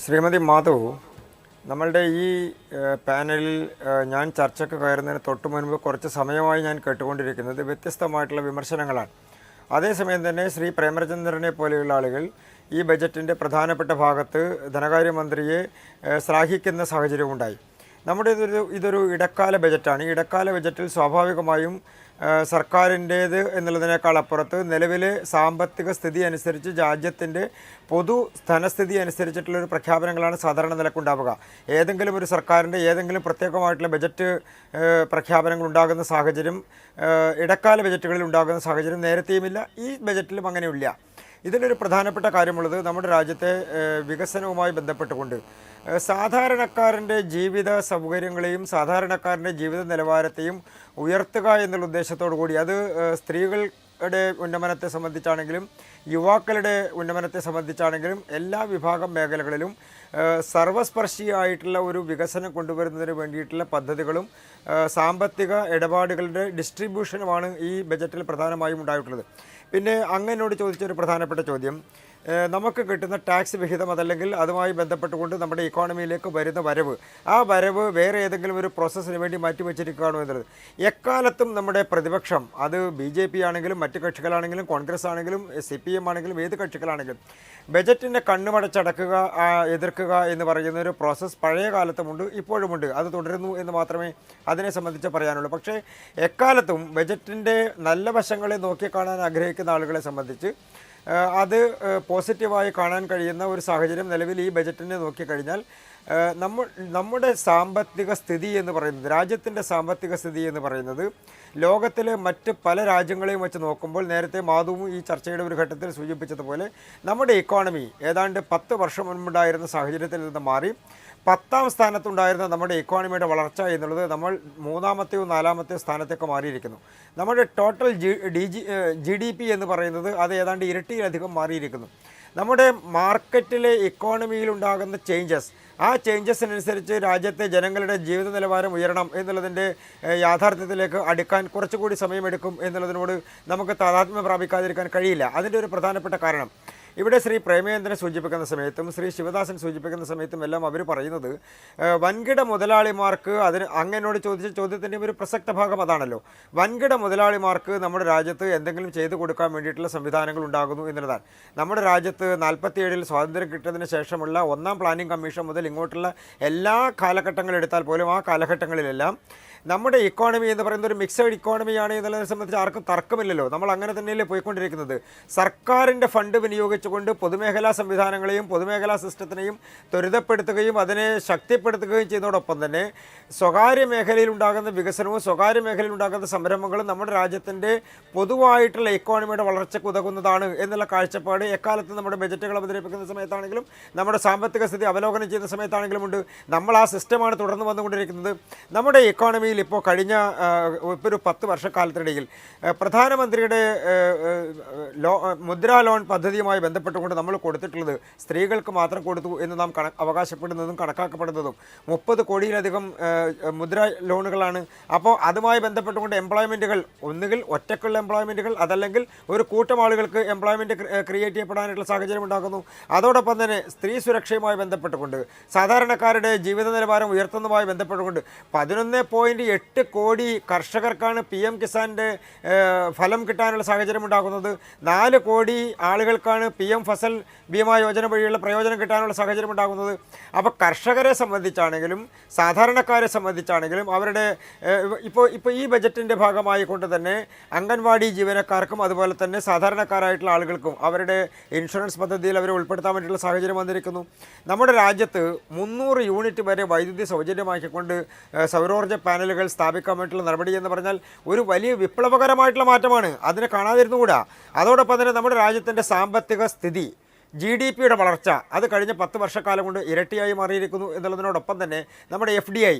ശ്രീമതി മാധു, നമ്മളുടെ ഈ പാനലിൽ ഞാൻ ചർച്ചയ്ക്ക് കയറുന്നതിന് തൊട്ട് മുൻപ് കുറച്ച് സമയമായി ഞാൻ കേട്ടുകൊണ്ടിരിക്കുന്നത് വ്യത്യസ്തമായിട്ടുള്ള വിമർശനങ്ങളാണ്. അതേസമയം തന്നെ ശ്രീ പ്രേമചന്ദ്രനെ പോലെയുള്ള ആളുകൾ ഈ ബജറ്റിൻ്റെ പ്രധാനപ്പെട്ട ഭാഗത്ത് ധനകാര്യമന്ത്രിയെ ശ്ലാഘിക്കുന്ന സാഹചര്യമുണ്ടായി. ഇതൊരു ഇടക്കാല ബജറ്റാണ്. ഈ ഇടക്കാല ബജറ്റിൽ സ്വാഭാവികമായും സർക്കാരിൻ്റേത് എന്നുള്ളതിനേക്കാൾ അപ്പുറത്ത് നിലവിലെ സാമ്പത്തിക സ്ഥിതി അനുസരിച്ച് രാജ്യത്തിൻ്റെ പൊതു ധനസ്ഥിതി അനുസരിച്ചിട്ടുള്ളൊരു പ്രഖ്യാപനങ്ങളാണ് സാധാരണ നിലക്കുണ്ടാവുക. ഏതെങ്കിലും ഒരു സർക്കാരിൻ്റെ ഏതെങ്കിലും പ്രത്യേകമായിട്ടുള്ള ബജറ്റ് പ്രഖ്യാപനങ്ങൾ ഉണ്ടാകുന്ന സാഹചര്യം ഇടക്കാല ബജറ്റുകളിൽ ഉണ്ടാകുന്ന സാഹചര്യം നേരത്തെയുമില്ല, ഈ ബജറ്റിലും അങ്ങനെയില്ല. ഇതിലൊരു പ്രധാനപ്പെട്ട കാര്യമുള്ളത് നമ്മുടെ രാജ്യത്തെ വികസനവുമായി ബന്ധപ്പെട്ടുകൊണ്ട് സാധാരണക്കാരൻ്റെ ജീവിത സൗകര്യങ്ങളെയും സാധാരണക്കാരൻ്റെ ജീവിത നിലവാരത്തെയും ഉയർത്തുക എന്നുള്ള ഉദ്ദേശത്തോടു കൂടി, അത് സ്ത്രീകളുടെ ഉന്നമനത്തെ സംബന്ധിച്ചാണെങ്കിലും യുവാക്കളുടെ ഉന്നമനത്തെ സംബന്ധിച്ചാണെങ്കിലും എല്ലാ വിഭാഗം മേഖലകളിലും സർവസ്പർശിയായിട്ടുള്ള ഒരു വികസനം കൊണ്ടുവരുന്നതിന് വേണ്ടിയിട്ടുള്ള പദ്ധതികളും സാമ്പത്തിക ഇടപാടുകളുടെ ഡിസ്ട്രിബ്യൂഷനുമാണ് ഈ ബജറ്റിൽ പ്രധാനമായും ഉണ്ടായിട്ടുള്ളത്. പിന്നെ അങ്ങനോട് ചോദിച്ചൊരു പ്രധാനപ്പെട്ട ചോദ്യം, നമുക്ക് കിട്ടുന്ന ടാക്സ് വിഹിതം അതല്ലെങ്കിൽ അതുമായി ബന്ധപ്പെട്ടുകൊണ്ട് നമ്മുടെ ഇക്കോണമിയിലേക്ക് വരുന്ന വരവ്, ആ വരവ് വേറെ ഏതെങ്കിലും ഒരു പ്രോസസ്സിന് വേണ്ടി മാറ്റിവെച്ചിരിക്കുകയാണോ എന്നുള്ളത്. എക്കാലത്തും നമ്മുടെ പ്രതിപക്ഷം, അത് BJP ആണെങ്കിലും മറ്റ് കക്ഷികളാണെങ്കിലും കോൺഗ്രസ് ആണെങ്കിലും CPM ആണെങ്കിലും ഏത് കക്ഷികളാണെങ്കിലും, ബജറ്റിൻ്റെ കണ്ണുമടച്ചടക്കുക എതിർക്കുക എന്ന് പറയുന്ന ഒരു പ്രോസസ്സ് പഴയ കാലത്തുമുണ്ട്, ഇപ്പോഴുമുണ്ട്. അത് തുടരുന്നു എന്ന് മാത്രമേ അതിനെ സംബന്ധിച്ച് പറയാനുള്ളൂ. പക്ഷേ എക്കാലത്തും ബജറ്റിൻ്റെ നല്ല വശങ്ങളെ നോക്കിക്കാണാൻ ആഗ്രഹിക്കുന്ന ആളുകളെ സംബന്ധിച്ച് അത് പോസിറ്റീവായി കാണാൻ കഴിയുന്ന ഒരു സാഹചര്യം നിലവിൽ ഈ ബജറ്റിനെ നോക്കിക്കഴിഞ്ഞാൽ നമ്മുടെ സാമ്പത്തിക സ്ഥിതി എന്ന് പറയുന്നത്, രാജ്യത്തിൻ്റെ സാമ്പത്തിക സ്ഥിതി എന്ന് പറയുന്നത് ലോകത്തിലെ മറ്റ് പല രാജ്യങ്ങളെയും വെച്ച് നോക്കുമ്പോൾ, നേരത്തെ മാധുവും ഈ ചർച്ചയുടെ ഒരു ഘട്ടത്തിൽ സൂചിപ്പിച്ചതുപോലെ, നമ്മുടെ ഇക്കോണമി ഏതാണ്ട് 10 വർഷം മുൻപുണ്ടായിരുന്ന സാഹചര്യത്തിൽ നിന്ന് മാറി 10ാം സ്ഥാനത്തുണ്ടായിരുന്ന നമ്മുടെ ഇക്കോണമിയുടെ വളർച്ച എന്നുള്ളത് നമ്മൾ 3ാമത്തെയോ 4ാമത്തെയോ സ്ഥാനത്തേക്ക് മാറിയിരിക്കുന്നു. നമ്മുടെ ടോട്ടൽ GDP എന്ന് പറയുന്നത് അത് ഏതാണ്ട് ഇരട്ടിയിലധികം മാറിയിരിക്കുന്നു. നമ്മുടെ മാർക്കറ്റിലെ ഇക്കോണമിയിൽ ഉണ്ടാകുന്ന ചേഞ്ചസ്, ആ ചേഞ്ചസിനനുസരിച്ച് രാജ്യത്തെ ജനങ്ങളുടെ ജീവിത നിലവാരം ഉയരണം എന്നുള്ളതിൻ്റെ യാഥാർത്ഥ്യത്തിലേക്ക് അടുക്കാൻ കുറച്ചുകൂടി സമയമെടുക്കും എന്നുള്ളതിനോട് നമുക്ക് താതാത്മ്യം പ്രാപിക്കാതിരിക്കാൻ കഴിയില്ല. അതിൻ്റെ ഒരു പ്രധാനപ്പെട്ട കാരണം, ഇവിടെ ശ്രീ പ്രേമചന്ദ്രൻ സൂചിപ്പിക്കുന്ന സമയത്തും ശ്രീ ശിവദാസൻ സൂചിപ്പിക്കുന്ന സമയത്തും എല്ലാം അവർ പറയുന്നത് വൻകിട മുതലാളിമാർക്ക്, അതിന് അങ്ങനോട് ചോദിച്ച ചോദ്യത്തിൻ്റെ ഒരു പ്രസക്ത ഭാഗം അതാണല്ലോ, വൻകിട മുതലാളിമാർക്ക് നമ്മുടെ രാജ്യത്ത് എന്തെങ്കിലും ചെയ്തു കൊടുക്കാൻ വേണ്ടിയിട്ടുള്ള സംവിധാനങ്ങൾ ഉണ്ടാകുന്നു എന്നുള്ളതാണ്. നമ്മുടെ രാജ്യത്ത് 47-ൽ സ്വാതന്ത്ര്യം കിട്ടിയതിന് ശേഷമുള്ള 1ാം പ്ലാനിംഗ് കമ്മീഷൻ മുതൽ ഇങ്ങോട്ടുള്ള എല്ലാ കാലഘട്ടങ്ങളെടുത്താൽ പോലും ആ കാലഘട്ടങ്ങളിലെല്ലാം നമ്മുടെ ഇക്കോണമി എന്ന് പറയുന്നത് ഒരു മിക്സഡ് ഇക്കോണമിയാണ് എന്നുള്ളതിനെ സംബന്ധിച്ച് ആർക്കും തർക്കമില്ലല്ലോ. നമ്മൾ അങ്ങനെ തന്നെയല്ലേ പോയിക്കൊണ്ടിരിക്കുന്നത്. സർക്കാരിൻ്റെ ഫണ്ട് വിനിയോഗിച്ചുകൊണ്ട് പൊതുമേഖലാ സംവിധാനങ്ങളെയും പൊതുമേഖലാ സിസ്റ്റത്തിനെയും ത്വരിതപ്പെടുത്തുകയും അതിനെ ശക്തിപ്പെടുത്തുകയും ചെയ്യുന്നതോടൊപ്പം തന്നെ സ്വകാര്യ മേഖലയിൽ ഉണ്ടാകുന്ന വികസനവും സ്വകാര്യ മേഖലയിൽ ഉണ്ടാകുന്ന സംരംഭങ്ങളും നമ്മുടെ രാജ്യത്തിൻ്റെ പൊതുവായിട്ടുള്ള ഇക്കോണമിയുടെ വളർച്ചയ്ക്ക് ഉതകുന്നതാണ് എന്നുള്ള കാഴ്ചപ്പാട് എക്കാലത്ത് നമ്മുടെ ബജറ്റുകൾ അവതരിപ്പിക്കുന്ന സമയത്താണെങ്കിലും നമ്മുടെ സാമ്പത്തിക സ്ഥിതി അവലോകനം ചെയ്യുന്ന സമയത്താണെങ്കിലും ഉണ്ട്. നമ്മൾ ആ സിസ്റ്റമാണ് തുടർന്ന് വന്നുകൊണ്ടിരിക്കുന്നത്. നമ്മുടെ ഇക്കോണമി ഇപ്പോൾ കഴിഞ്ഞ ഒരു 10 വർഷക്കാലത്തിനിടയിൽ പ്രധാനമന്ത്രിയുടെ മുദ്രാ ലോൺ പദ്ധതിയുമായി ബന്ധപ്പെട്ടുകൊണ്ട് നമ്മൾ കൊടുത്തിട്ടുള്ളത് സ്ത്രീകൾക്ക് മാത്രം കൊടുത്തു എന്ന് നാം അവകാശപ്പെടുന്നതും കണക്കാക്കപ്പെടുന്നതും 30 കോടിയിലധികം മുദ്രാ ലോണുകളാണ്. അപ്പോൾ അതുമായി ബന്ധപ്പെട്ടുകൊണ്ട് എംപ്ലോയ്മെൻറ്റുകൾ, ഒന്നുകിൽ ഒറ്റക്കുള്ള എംപ്ലോയ്മെൻറ്റുകൾ അതല്ലെങ്കിൽ ഒരു കൂട്ടം ആളുകൾക്ക് എംപ്ലോയ്മെൻറ്റ് ക്രിയേറ്റ് ചെയ്യപ്പെടാനായിട്ടുള്ള സാഹചര്യം ഉണ്ടാക്കുന്നു. അതോടൊപ്പം തന്നെ സ്ത്രീ സുരക്ഷയുമായി ബന്ധപ്പെട്ടുകൊണ്ട് സാധാരണക്കാരുടെ ജീവിത നിലവാരം ഉയർത്തുന്നതുമായി ബന്ധപ്പെട്ടുകൊണ്ട് 11.8 കോടി കർഷകർക്കാണ് PM കിസാൻ്റെ ഫലം കിട്ടാനുള്ള സാഹചര്യം ഉണ്ടാകുന്നത്. 4 കോടി ആളുകൾക്കാണ് PM ഫസൽ ബീമാ യോജന വഴിയുള്ള പ്രയോജനം കിട്ടാനുള്ള സാഹചര്യം ഉണ്ടാകുന്നത്. അപ്പോൾ കർഷകരെ സംബന്ധിച്ചാണെങ്കിലും സാധാരണക്കാരെ സംബന്ധിച്ചാണെങ്കിലും അവരുടെ ഇപ്പോൾ ഈ ബജറ്റിൻ്റെ ഭാഗമായി കൊണ്ട് തന്നെ അംഗൻവാടി ജീവനക്കാർക്കും അതുപോലെ തന്നെ സാധാരണക്കാരായിട്ടുള്ള ആളുകൾക്കും അവരുടെ ഇൻഷുറൻസ് പദ്ധതിയിൽ അവരെ ഉൾപ്പെടുത്താൻ വേണ്ടിയിട്ടുള്ള സാഹചര്യം വന്നിരിക്കുന്നു. നമ്മുടെ രാജ്യത്ത് 300 യൂണിറ്റ് വരെ വൈദ്യുതി സൗജന്യമാക്കിക്കൊണ്ട് സൗരോർജ്ജ പാനലുകൾ പാനലുകൾ സ്ഥാപിക്കാൻ വേണ്ടിയിട്ടുള്ള നടപടി എന്ന് പറഞ്ഞാൽ ഒരു വലിയ വിപ്ലവകരമായിട്ടുള്ള മാറ്റമാണ്. അതിനെ കാണാതിരുന്നുകൂടാ. അതോടൊപ്പം തന്നെ നമ്മുടെ രാജ്യത്തിൻ്റെ സാമ്പത്തിക സ്ഥിതി, GDP-യുടെ വളർച്ച അത് കഴിഞ്ഞ 10 വർഷക്കാലം കൊണ്ട് ഇരട്ടിയായി മാറിയിരിക്കുന്നു എന്നുള്ളതിനോടൊപ്പം തന്നെ നമ്മുടെ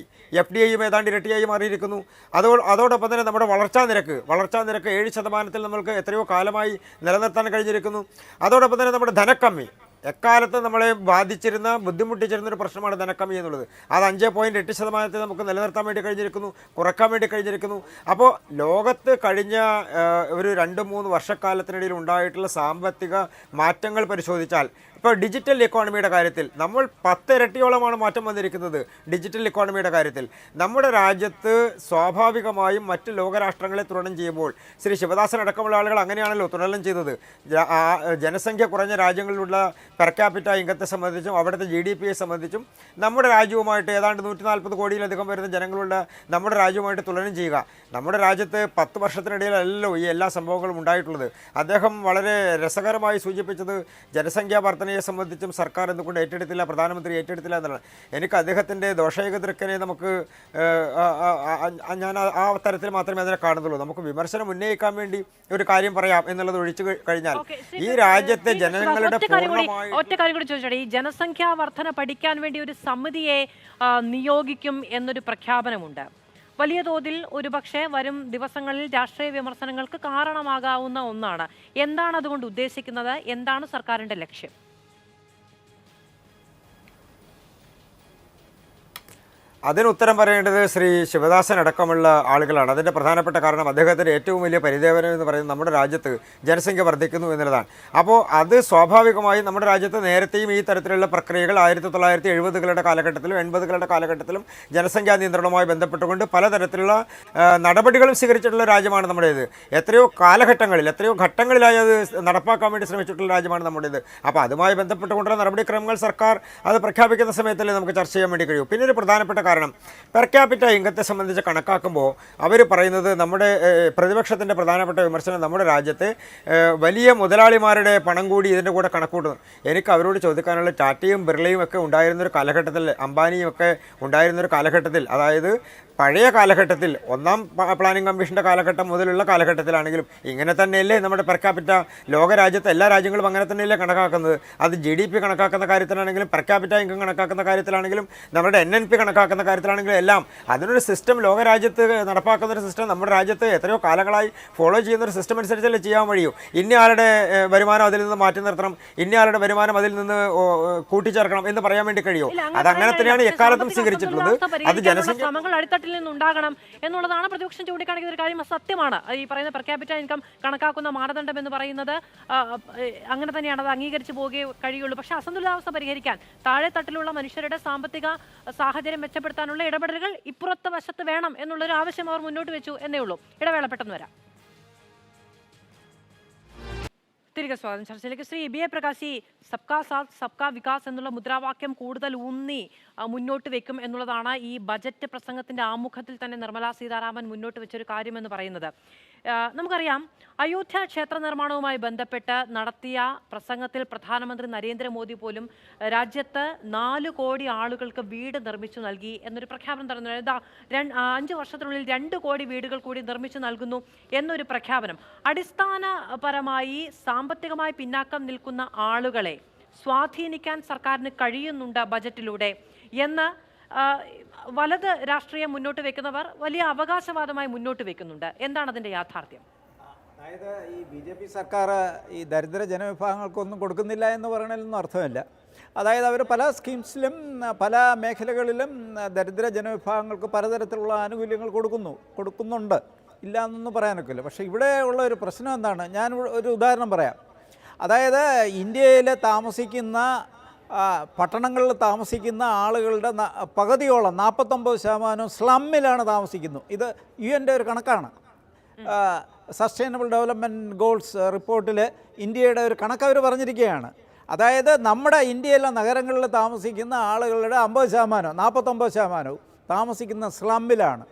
FDIയും ഏതാണ്ട് ഇരട്ടിയായി മാറിയിരിക്കുന്നു. അതോടൊപ്പം തന്നെ നമ്മുടെ വളർച്ചാ നിരക്ക് 7% നമ്മൾക്ക് എത്രയോ കാലമായി നിലനിർത്താൻ കഴിഞ്ഞിരിക്കുന്നു. അതോടൊപ്പം തന്നെ നമ്മുടെ ധനക്കമ്മി, എക്കാലത്ത് നമ്മളെ ബാധിച്ചിരുന്ന ബുദ്ധിമുട്ടിച്ചിരുന്ന ഒരു പ്രശ്നമാണ് ധനക്കമ്മി എന്നുള്ളത്. അത് 5.8% നമുക്ക് നിലനിർത്താൻ വേണ്ടി കഴിഞ്ഞിരിക്കുന്നു, കുറക്കാൻ വേണ്ടി കഴിഞ്ഞിരിക്കുന്നു. അപ്പോൾ ലോകത്ത് കഴിഞ്ഞ ഒരു 2-3 വർഷക്കാലത്തിനിടയിൽ ഉണ്ടായിട്ടുള്ള സാമ്പത്തിക മാറ്റങ്ങൾ പരിശോധിച്ചാൽ ഇപ്പോൾ ഡിജിറ്റൽ ഇക്കോണമിയുടെ കാര്യത്തിൽ നമ്മൾ 10 ഇരട്ടിയോളമാണ് മാറ്റം വന്നിരിക്കുന്നത്. ഡിജിറ്റൽ ഇക്കോണമിയുടെ കാര്യത്തിൽ നമ്മുടെ രാജ്യത്ത് സ്വാഭാവികമായും മറ്റ് ലോകരാഷ്ട്രങ്ങളെ തുലനം ചെയ്യുമ്പോൾ ശ്രീ ശിവദാസൻ അടക്കമുള്ള ആളുകൾ അങ്ങനെയാണല്ലോ തുലനം ചെയ്തത്. ജനസംഖ്യ കുറഞ്ഞ രാജ്യങ്ങളിലുള്ള പെർ ക്യാപിറ്റ ഇൻകത്തെ സംബന്ധിച്ചും അവിടുത്തെ GDP-യെ സംബന്ധിച്ചും നമ്മുടെ രാജ്യവുമായിട്ട് ഏതാണ്ട് 140 കോടിയിലധികം വരുന്ന ജനങ്ങളുള്ള നമ്മുടെ രാജ്യവുമായിട്ട് തുലനം ചെയ്യുക. നമ്മുടെ രാജ്യത്ത് 10 വർഷത്തിനിടയിലല്ലോ ഈ എല്ലാ സംഭവങ്ങളും ഉണ്ടായിട്ടുള്ളത്. അദ്ദേഹം വളരെ രസകരമായി സൂചിപ്പിച്ചത് ജനസംഖ്യാ വർധനയെ സംബന്ധിച്ചും സർക്കാർ എന്തുകൊണ്ട് ഏറ്റെടുത്തില്ല, പ്രധാനമന്ത്രി ഏറ്റെടുത്തില്ല എന്നുള്ളത്. എനിക്ക് അദ്ദേഹത്തിൻ്റെ ദോഷൈക ദൃക്കനെ നമുക്ക് ഞാൻ ആ തരത്തിൽ മാത്രമേ അതിനെ കാണുന്നുള്ളൂ. നമുക്ക് വിമർശനം ഉന്നയിക്കാൻ വേണ്ടി ഒരു കാര്യം പറയാം എന്നുള്ളത് ഒഴിച്ചു കഴിഞ്ഞാൽ ഈ രാജ്യത്തെ ജനങ്ങളുടെ ഒറ്റ കാര്യം കൂടി ചോദിച്ചോട്ടെ, ഈ ജനസംഖ്യാ വർധന പഠിക്കാൻ വേണ്ടി ഒരു സമിതിയെ നിയോഗിക്കും എന്നൊരു പ്രഖ്യാപനമുണ്ട്. വലിയ തോതിൽ ഒരുപക്ഷെ വരും ദിവസങ്ങളിൽ രാഷ്ട്രീയ വിമർശനങ്ങൾക്ക് കാരണമാകാവുന്ന ഒന്നാണ്. എന്താണ് അതുകൊണ്ട് ഉദ്ദേശിക്കുന്നത്? എന്താണ് സർക്കാരിന്റെ ലക്ഷ്യം? അതിന് ഉത്തരം പറയേണ്ടത് ശ്രീ ശിവദാസൻ അടക്കമുള്ള ആളുകളാണ്. അതിൻ്റെ പ്രധാനപ്പെട്ട കാരണം അദ്ദേഹത്തിൻ്റെ ഏറ്റവും വലിയ പരിദേവനം എന്ന് പറയുന്നത് നമ്മുടെ രാജ്യത്ത് ജനസംഖ്യ വർദ്ധിക്കുന്നു എന്നുള്ളതാണ്. അപ്പോൾ അത് സ്വാഭാവികമായും നമ്മുടെ രാജ്യത്ത് നേരത്തെയും ഈ തരത്തിലുള്ള പ്രക്രിയകൾ 1970-കളുടെ കാലഘട്ടത്തിലും 80-കളുടെ കാലഘട്ടത്തിലും ജനസംഖ്യാ നിയന്ത്രണവുമായി ബന്ധപ്പെട്ടുകൊണ്ട് പലതരത്തിലുള്ള നടപടികളും സ്വീകരിച്ചിട്ടുള്ള രാജ്യമാണ് നമ്മുടേത്. എത്രയോ ഘട്ടങ്ങളിലായി അത് നടപ്പാക്കാൻ വേണ്ടി ശ്രമിച്ചിട്ടുള്ള രാജ്യമാണ് നമ്മുടേത്. അപ്പോൾ അതുമായി ബന്ധപ്പെട്ടുകൊണ്ടുള്ള നടപടിക്രമങ്ങൾ സർക്കാർ അത് പ്രഖ്യാപിക്കുന്ന സമയത്തല്ലേ നമുക്ക് ചർച്ച ചെയ്യാൻ വേണ്ടി കഴിയും. പിന്നെ ഒരു പ്രധാനപ്പെട്ട കാരണം പെർ ക്യാപിറ്റ ഇൻകത്തെ സംബന്ധിച്ച് കണക്കാക്കുമ്പോൾ അവർ പറയുന്നത്, നമ്മുടെ പ്രതിപക്ഷത്തിൻ്റെ പ്രധാനപ്പെട്ട വിമർശനം നമ്മുടെ രാജ്യത്തെ വലിയ മുതലാളിമാരുടെ പണം കൂടി ഇതിൻ്റെ കൂടെ കണക്കൂട്ടുന്നു. എനിക്ക് അവരോട് ചോദിക്കാനുള്ള ടാറ്റയും ബിർളയും ഒക്കെ ഉണ്ടായിരുന്നൊരു കാലഘട്ടത്തിൽ, അംബാനിയും ഒക്കെ ഉണ്ടായിരുന്നൊരു കാലഘട്ടത്തിൽ, അതായത് പഴയ കാലഘട്ടത്തിൽ 1ാം പ്ലാനിംഗ് കമ്മീഷൻ്റെ കാലഘട്ടം മുതലുള്ള കാലഘട്ടത്തിലാണെങ്കിലും ഇങ്ങനെ തന്നെയല്ലേ നമ്മുടെ പെർ ക്യാപിറ്റ ലോകരാജ്യത്തെ എല്ലാ രാജ്യങ്ങളും അങ്ങനെ തന്നെയല്ലേ കണക്കാക്കുന്നത്. അത് GDP കണക്കാക്കുന്ന കാര്യത്തിലാണെങ്കിലും പെർ ക്യാപിറ്റ ഇൻകം കണക്കാക്കുന്ന കാര്യത്തിലാണെങ്കിലും നമ്മുടെ NNP കണക്കാക്കുന്ന കാര്യത്തിലാണെങ്കിലും എല്ലാം അതിനൊരു സിസ്റ്റം ലോകരാജ്യത്ത് നടപ്പാക്കുന്നൊരു സിസ്റ്റം നമ്മുടെ രാജ്യത്ത് എത്രയോ കാലങ്ങളായി ഫോളോ ചെയ്യുന്നൊരു സിസ്റ്റം അനുസരിച്ചല്ലേ ചെയ്യാൻ കഴിയൂ. ഇന്നയാളുടെ വരുമാനം അതിൽ നിന്ന് മാറ്റി നിർത്തണം, ഇന്നയാളുടെ വരുമാനം അതിൽ നിന്ന് കൂട്ടിച്ചേർക്കണം എന്ന് പറയാൻ വേണ്ടി കഴിയുമോ? അതങ്ങനെ തന്നെയാണ് എക്കാലത്തും സ്വീകരിച്ചിട്ടുള്ളത്. അത് ജനസംഖ്യ നിന്നുണ്ടാകണം എന്നുള്ളതാണ് പ്രതിപക്ഷം ചൂണ്ടിക്കാണിക്കുന്ന ഒരു കാര്യം. സത്യമാണ്. ഈ പറയുന്ന പെർ ക്യാപിറ്റ ഇൻകം കണക്കാക്കുന്ന മാനദണ്ഡം എന്ന് പറയുന്നത് അങ്ങനെ തന്നെയാണ്, അത് അംഗീകരിച്ചു പോകേ കഴിയുള്ളൂ. പക്ഷേ അസന്തുലിതാവസ്ഥ പരിഹരിക്കാൻ താഴെ തട്ടിലുള്ള മനുഷ്യരുടെ സാമ്പത്തിക സാഹചര്യം മെച്ചപ്പെടുത്താനുള്ള ഇടപെടലുകൾ ഇപ്പുറത്തെ വശത്ത് വേണം എന്നുള്ളൊരു ആവശ്യം അവർ മുന്നോട്ട് വെച്ചു എന്നേ ഉള്ളൂ. ഇടവേള പെട്ടെന്ന് വരാം. തിരികെ സ്വാഗതം ചർച്ചയിലേക്ക്. ശ്രീ BA പ്രകാശ്, സബ്കാ സാത്ത് സബ്കാ വികാസ് എന്നുള്ള മുദ്രാവാക്യം കൂടുതൽ ഊന്നി മുന്നോട്ട് വെക്കും എന്നുള്ളതാണ് ഈ ബജറ്റ് പ്രസംഗത്തിന്റെ ആമുഖത്തിൽ തന്നെ നിർമ്മലാ സീതാരാമൻ മുന്നോട്ട് വെച്ചൊരു കാര്യമെന്ന് പറയുന്നത്. നമുക്കറിയാം, അയോധ്യ ക്ഷേത്ര നിർമ്മാണവുമായി ബന്ധപ്പെട്ട് നടത്തിയ പ്രസംഗത്തിൽ പ്രധാനമന്ത്രി നരേന്ദ്രമോദി പോലും രാജ്യത്ത് 4 കോടി ആളുകൾക്ക് വീട് നിർമ്മിച്ചു നൽകി എന്നൊരു പ്രഖ്യാപനം നടന്നു. 5 വർഷത്തിനുള്ളിൽ 2 കോടി വീടുകൾ കൂടി നിർമ്മിച്ചു നൽകുന്നു എന്നൊരു പ്രഖ്യാപനം. അടിസ്ഥാനപരമായി സാമ്പത്തികമായി പിന്നാക്കം നിൽക്കുന്ന ആളുകളെ സ്വാധീനിക്കാൻ സർക്കാരിന് കഴിയുന്നുണ്ട് ബജറ്റിലൂടെ എന്ന് വലത് രാഷ്ട്രീയം മുന്നോട്ട് വെക്കുന്നവർ വലിയ അവകാശവാദമായി മുന്നോട്ട് വെക്കുന്നുണ്ട്. എന്താണ് അതിൻ്റെ യാഥാർത്ഥ്യം? അതായത് ഈ BJP സർക്കാർ ഈ ദരിദ്ര ജനവിഭാഗങ്ങൾക്കൊന്നും കൊടുക്കുന്നില്ല എന്ന് പറയണതിലൊന്നും അർത്ഥമില്ല. അതായത് അവർ പല സ്കീംസിലും പല മേഖലകളിലും ദരിദ്ര ജനവിഭാഗങ്ങൾക്ക് പലതരത്തിലുള്ള ആനുകൂല്യങ്ങൾ കൊടുക്കുന്നുണ്ട്, ഇല്ല എന്നൊന്നും പറയാനൊക്കില്ല. പക്ഷേ ഇവിടെ ഉള്ള ഒരു പ്രശ്നം എന്താണ്? ഞാൻ ഒരു ഉദാഹരണം പറയാം. അതായത് ഇന്ത്യയിൽ താമസിക്കുന്ന പട്ടണങ്ങളിൽ താമസിക്കുന്ന ആളുകളുടെ പകുതിയോളം 49% സ്ലമ്മിലാണ് താമസിക്കുന്നത്. ഇത് UN ഒരു കണക്കാണ്. സസ്റ്റൈനബിൾ ഡെവലപ്മെൻറ്റ് ഗോൾസ് റിപ്പോർട്ടിൽ ഇന്ത്യയുടെ ഒരു കണക്ക് അവർ പറഞ്ഞിരിക്കുകയാണ്. അതായത് നമ്മുടെ ഇന്ത്യയിലെ നഗരങ്ങളിൽ താമസിക്കുന്ന ആളുകളുടെ 50%, 49% താമസിക്കുന്ന സ്ലമ്മിലാണ്.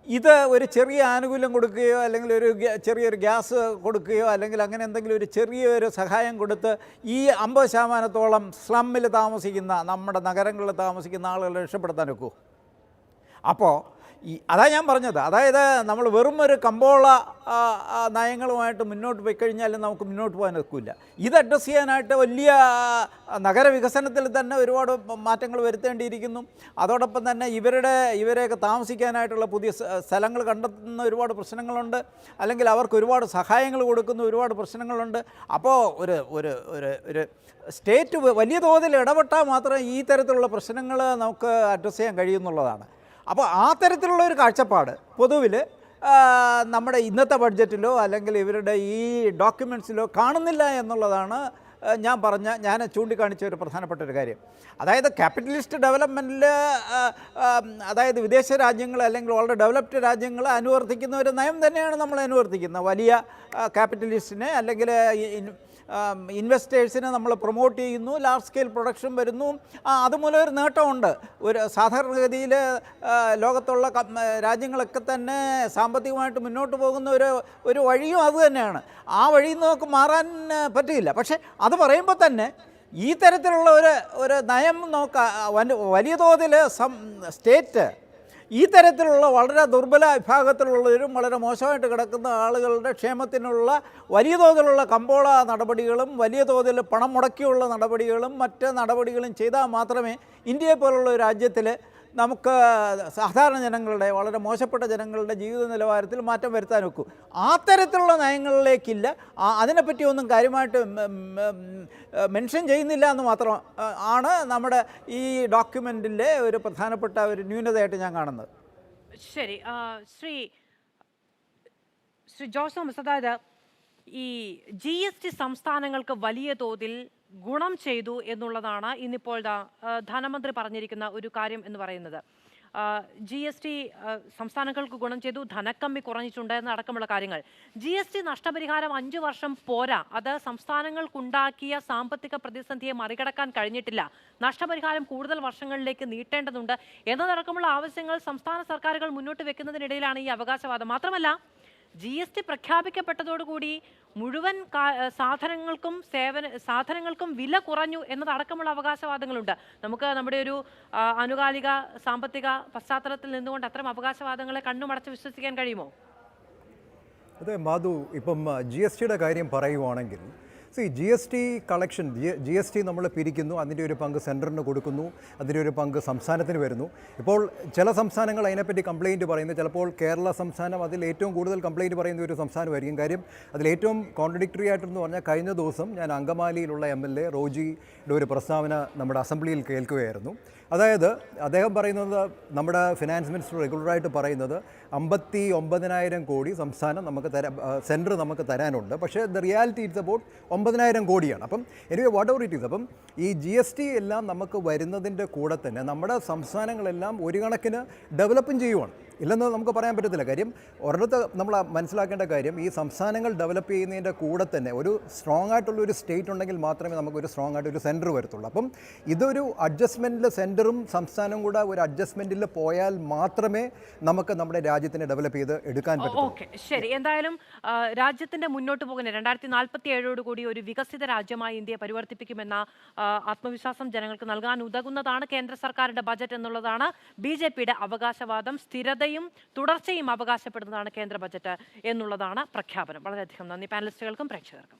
ഇത് ഒരു ചെറിയ ആനുകൂല്യം കൊടുക്കുകയോ അല്ലെങ്കിൽ ഒരു ചെറിയൊരു ഗ്യാസ് കൊടുക്കുകയോ അല്ലെങ്കിൽ അങ്ങനെ എന്തെങ്കിലും ഒരു ചെറിയൊരു സഹായം കൊടുത്ത് ഈ 50%-ഓളം സ്ലമ്മിൽ താമസിക്കുന്ന നമ്മുടെ നഗരങ്ങളിൽ താമസിക്കുന്ന ആളുകളെ രക്ഷപ്പെടുത്താൻ ഒക്കുമോ? അപ്പോൾ അതാ ഞാൻ പറഞ്ഞത്, അതായത് നമ്മൾ വെറും ഒരു കമ്പോള നയങ്ങളുമായിട്ട് മുന്നോട്ട് പോയി കഴിഞ്ഞാൽ നമുക്ക് മുന്നോട്ട് പോകാൻ ഒക്കില്ല. ഇത് അഡ്രസ്സ് ചെയ്യാനായിട്ട് വലിയ നഗരവികസനത്തിൽ തന്നെ ഒരുപാട് മാറ്റങ്ങൾ വരുത്തേണ്ടിയിരിക്കുന്നു. അതോടൊപ്പം തന്നെ ഇവരെയൊക്കെ താമസിക്കാനായിട്ടുള്ള പുതിയ സ്ഥലങ്ങൾ കണ്ടെത്തുന്ന ഒരുപാട് പ്രശ്നങ്ങളുണ്ട്, അല്ലെങ്കിൽ അവർക്ക് ഒരുപാട് സഹായങ്ങൾ കൊടുക്കുന്ന ഒരുപാട് പ്രശ്നങ്ങളുണ്ട്. അപ്പോൾ ഒരു സ്റ്റേറ്റ് വലിയ തോതിൽ ഇടപെട്ടാൽ മാത്രമേ ഈ തരത്തിലുള്ള പ്രശ്നങ്ങൾ നമുക്ക് അഡ്രസ്സ് ചെയ്യാൻ കഴിയുന്നുള്ളതാണ്. അപ്പോൾ ആ തരത്തിലുള്ള ഒരു കാഴ്ചപ്പാട് പൊതുവിൽ നമ്മുടെ ഇന്നത്തെ ബഡ്ജറ്റിലോ അല്ലെങ്കിൽ ഇവരുടെ ഈ ഡോക്യുമെൻറ്റ്സിലോ കാണുന്നില്ല എന്നുള്ളതാണ് ഞാൻ ചൂണ്ടിക്കാണിച്ച ഒരു പ്രധാനപ്പെട്ട ഒരു കാര്യം. അതായത് ക്യാപിറ്റലിസ്റ്റ് ഡെവലപ്മെൻറ്റിൽ അതായത് വിദേശ രാജ്യങ്ങൾ അല്ലെങ്കിൽ വളരെ ഡെവലപ്ഡ് രാജ്യങ്ങൾ അനുവർത്തിക്കുന്ന ഒരു നയം തന്നെയാണ് നമ്മൾ അനുവർത്തിക്കുന്നത്. വലിയ ക്യാപിറ്റലിസ്റ്റിനെ അല്ലെങ്കിൽ ഇൻവെസ്റ്റേഴ്സിനെ നമ്മൾ പ്രൊമോട്ട് ചെയ്യുന്നു, ലാർജ് സ്കെയിൽ പ്രൊഡക്ഷൻ വരുന്നു. അതുമൂലം ഒരു നേട്ടമുണ്ട്. ഒരു സാധാരണഗതിയിൽ ലോകത്തുള്ള രാജ്യങ്ങളൊക്കെ തന്നെ സാമ്പത്തികമായിട്ട് മുന്നോട്ട് പോകുന്ന ഒരു വഴിയും അത് തന്നെയാണ്. ആ വഴിയിൽ നിന്ന് നമുക്ക് മാറാൻ പറ്റില്ല. പക്ഷേ അത് പറയുമ്പോൾ തന്നെ ഈ തരത്തിലുള്ള ഒരു നയം വലിയ തോതിൽ സ്റ്റേറ്റ് ഈ തരത്തിലുള്ള വളരെ ദുർബല വിഭാഗത്തിലുള്ളവരും വളരെ മോശമായിട്ട് കിടക്കുന്ന ആളുകളുടെ ക്ഷേമത്തിനുള്ള വലിയ തോതിലുള്ള കമ്പോള നടപടികളും വലിയ തോതിൽ പണം മുടക്കിയുള്ള നടപടികളും മറ്റ് നടപടികളും ചെയ്താൽ മാത്രമേ ഇന്ത്യയെ പോലുള്ള ഒരു രാജ്യത്തിൽ നമുക്ക് സാധാരണ ജനങ്ങളുടെ വളരെ മോശപ്പെട്ട ജനങ്ങളുടെ ജീവിത നിലവാരത്തിൽ മാറ്റം വരുത്താൻ ഒക്കൂ. ആ തരത്തിലുള്ള നയങ്ങളിലേക്കില്ല. അതിനെപ്പറ്റി ഒന്നും കാര്യമായിട്ട് മെൻഷൻ ചെയ്യുന്നില്ല എന്ന് മാത്രം ആണ് നമ്മുടെ ഈ ഡോക്യുമെൻറ്റിൻ്റെ ഒരു പ്രധാനപ്പെട്ട ഒരു ന്യൂനതയായിട്ട് ഞാൻ കാണുന്നത്. ശരി, ശ്രീ ജോസ് തോമസ്, അതായത് ഈ GST സംസ്ഥാനങ്ങൾക്ക് വലിയ തോതിൽ ഗുണം ചെയ്തു എന്നുള്ളതാണ് ഇന്നിപ്പോൾ ധനമന്ത്രി പറഞ്ഞിരിക്കുന്ന ഒരു കാര്യം എന്ന് പറയുന്നത്. GST സംസ്ഥാനങ്ങൾക്ക് ഗുണം ചെയ്തു, ധനക്കമ്മി കുറഞ്ഞിട്ടുണ്ട് എന്നടക്കമുള്ള കാര്യങ്ങൾ. GST നഷ്ടപരിഹാരം 5 വർഷം പോരാ, അത് സംസ്ഥാനങ്ങൾക്കുണ്ടാക്കിയ സാമ്പത്തിക പ്രതിസന്ധിയെ മറികടക്കാൻ കഴിഞ്ഞിട്ടില്ല. നഷ്ടപരിഹാരം കൂടുതൽ വർഷങ്ങളിലേക്ക് നീട്ടേണ്ടതുണ്ട് എന്നതടക്കമുള്ള ആവശ്യങ്ങൾ സംസ്ഥാന സർക്കാരുകൾ മുന്നോട്ട് വെക്കുന്നതിനിടയിലാണ് ഈ അവകാശവാദം. മാത്രമല്ല, GST പ്രഖ്യാപിക്കപ്പെട്ടതോടുകൂടി മുഴുവൻ സാധനങ്ങൾക്കും വില കുറഞ്ഞു എന്നതടക്കമുള്ള അവകാശവാദങ്ങളുണ്ട്. നമുക്ക് നമ്മുടെ ഒരു ആനുകാലിക സാമ്പത്തിക പശ്ചാത്തലത്തിൽ നിന്നുകൊണ്ട് അത്തരം അവകാശവാദങ്ങളെ കണ്ണുമടച്ച് വിശ്വസിക്കാൻ കഴിയുമോ? അതെ മാധു, ഇപ്പം GSTയുടെ കാര്യം പറയുവാണെങ്കിൽ GST കളക്ഷൻ, GST നമ്മൾ പിരിക്കുന്നു, അതിൻ്റെ ഒരു പങ്ക് സെൻറ്ററിന് കൊടുക്കുന്നു, അതിൻ്റെ ഒരു പങ്ക് സംസ്ഥാനത്തിന് വരുന്നു. ഇപ്പോൾ ചില സംസ്ഥാനങ്ങൾ അതിനെപ്പറ്റി കംപ്ലയിൻറ്റ് പറയുന്നത്, ചിലപ്പോൾ കേരള സംസ്ഥാനം അതിൽ ഏറ്റവും കൂടുതൽ കംപ്ലയിൻറ്റ് പറയുന്ന ഒരു സംസ്ഥാനമായിരിക്കും. കാര്യം അതിലേറ്റവും കോൺട്രഡിക്ടറി ആയിട്ടെന്ന് പറഞ്ഞാൽ കഴിഞ്ഞ ദിവസം ഞാൻ അങ്കമാലിയിലുള്ള MLA റോജിയുടെ ഒരു പ്രസ്താവന നമ്മുടെ അസംബ്ലിയിൽ കേൾക്കുകയായിരുന്നു. അതായത് അദ്ദേഹം പറയുന്നത്, നമ്മുടെ ഫിനാൻസ് മിനിസ്റ്റർ റെഗുലറായിട്ട് പറയുന്നത് 59,000 കോടി സംസ്ഥാനം നമുക്ക് സെൻറ്റർ നമുക്ക് തരാനുണ്ട്. പക്ഷേ ദ റിയാലിറ്റി ഇറ്റ്സ് അബൌട്ട് 9,000 കോടിയാണ്. അപ്പം anyway what ever it is, അപ്പം ഈ GST എല്ലാം നമുക്ക് വരുന്നതിൻ്റെ കൂടെ തന്നെ നമ്മുടെ സംസ്ഥാനങ്ങളെല്ലാം ഒരു കണക്കിന് ഡെവലപ്പും ചെയ്യുവാണ്. ഇല്ലെന്ന് നമുക്ക് പറയാൻ പറ്റത്തില്ല. കാര്യം ഒരിടത്ത് നമ്മൾ മനസ്സിലാക്കേണ്ട കാര്യം, ഈ സംസ്ഥാനങ്ങൾ ഡെവലപ്പ് ചെയ്യുന്നതിൻ്റെ കൂടെ തന്നെ ഒരു സ്ട്രോങ് ആയിട്ടുള്ളൊരു സ്റ്റേറ്റ് ഉണ്ടെങ്കിൽ മാത്രമേ നമുക്കൊരു സ്ട്രോങ് ആയിട്ടൊരു സെൻറ്റർ വരത്തുള്ളൂ. അപ്പം ഇതൊരു അഡ്ജസ്റ്റ്മെൻറ്റിൽ സെൻറ്ററും സംസ്ഥാനവും കൂടെ ഒരു അഡ്ജസ്റ്റ്മെൻറ്റിൽ പോയാൽ മാത്രമേ നമുക്ക് നമ്മുടെ രാജ്യത്തിനെ ഡെവലപ്പ് ചെയ്ത് എടുക്കാൻ പറ്റൂ. ഓക്കെ, ശരി. എന്തായാലും രാജ്യത്തിൻ്റെ മുന്നോട്ട് പോകുന്ന 2047 ഒരു വികസിത രാജ്യമായി ഇന്ത്യയെ പരിവർത്തിപ്പിക്കുമെന്ന ആത്മവിശ്വാസം ജനങ്ങൾക്ക് നൽകാൻ ഉതകുന്നതാണ് കേന്ദ്ര സർക്കാരിൻ്റെ ബജറ്റ് എന്നുള്ളതാണ് BJPയുടെ അവകാശവാദം. സ്ഥിരതയും തുടർച്ചയും അവകാശപ്പെടുന്നതാണ് കേന്ദ്ര ബജറ്റ് എന്നുള്ളതാണ് പ്രഖ്യാപനം. വളരെയധികം നന്ദി പാനലിസ്റ്റുകൾക്കും പ്രേക്ഷകർക്കും.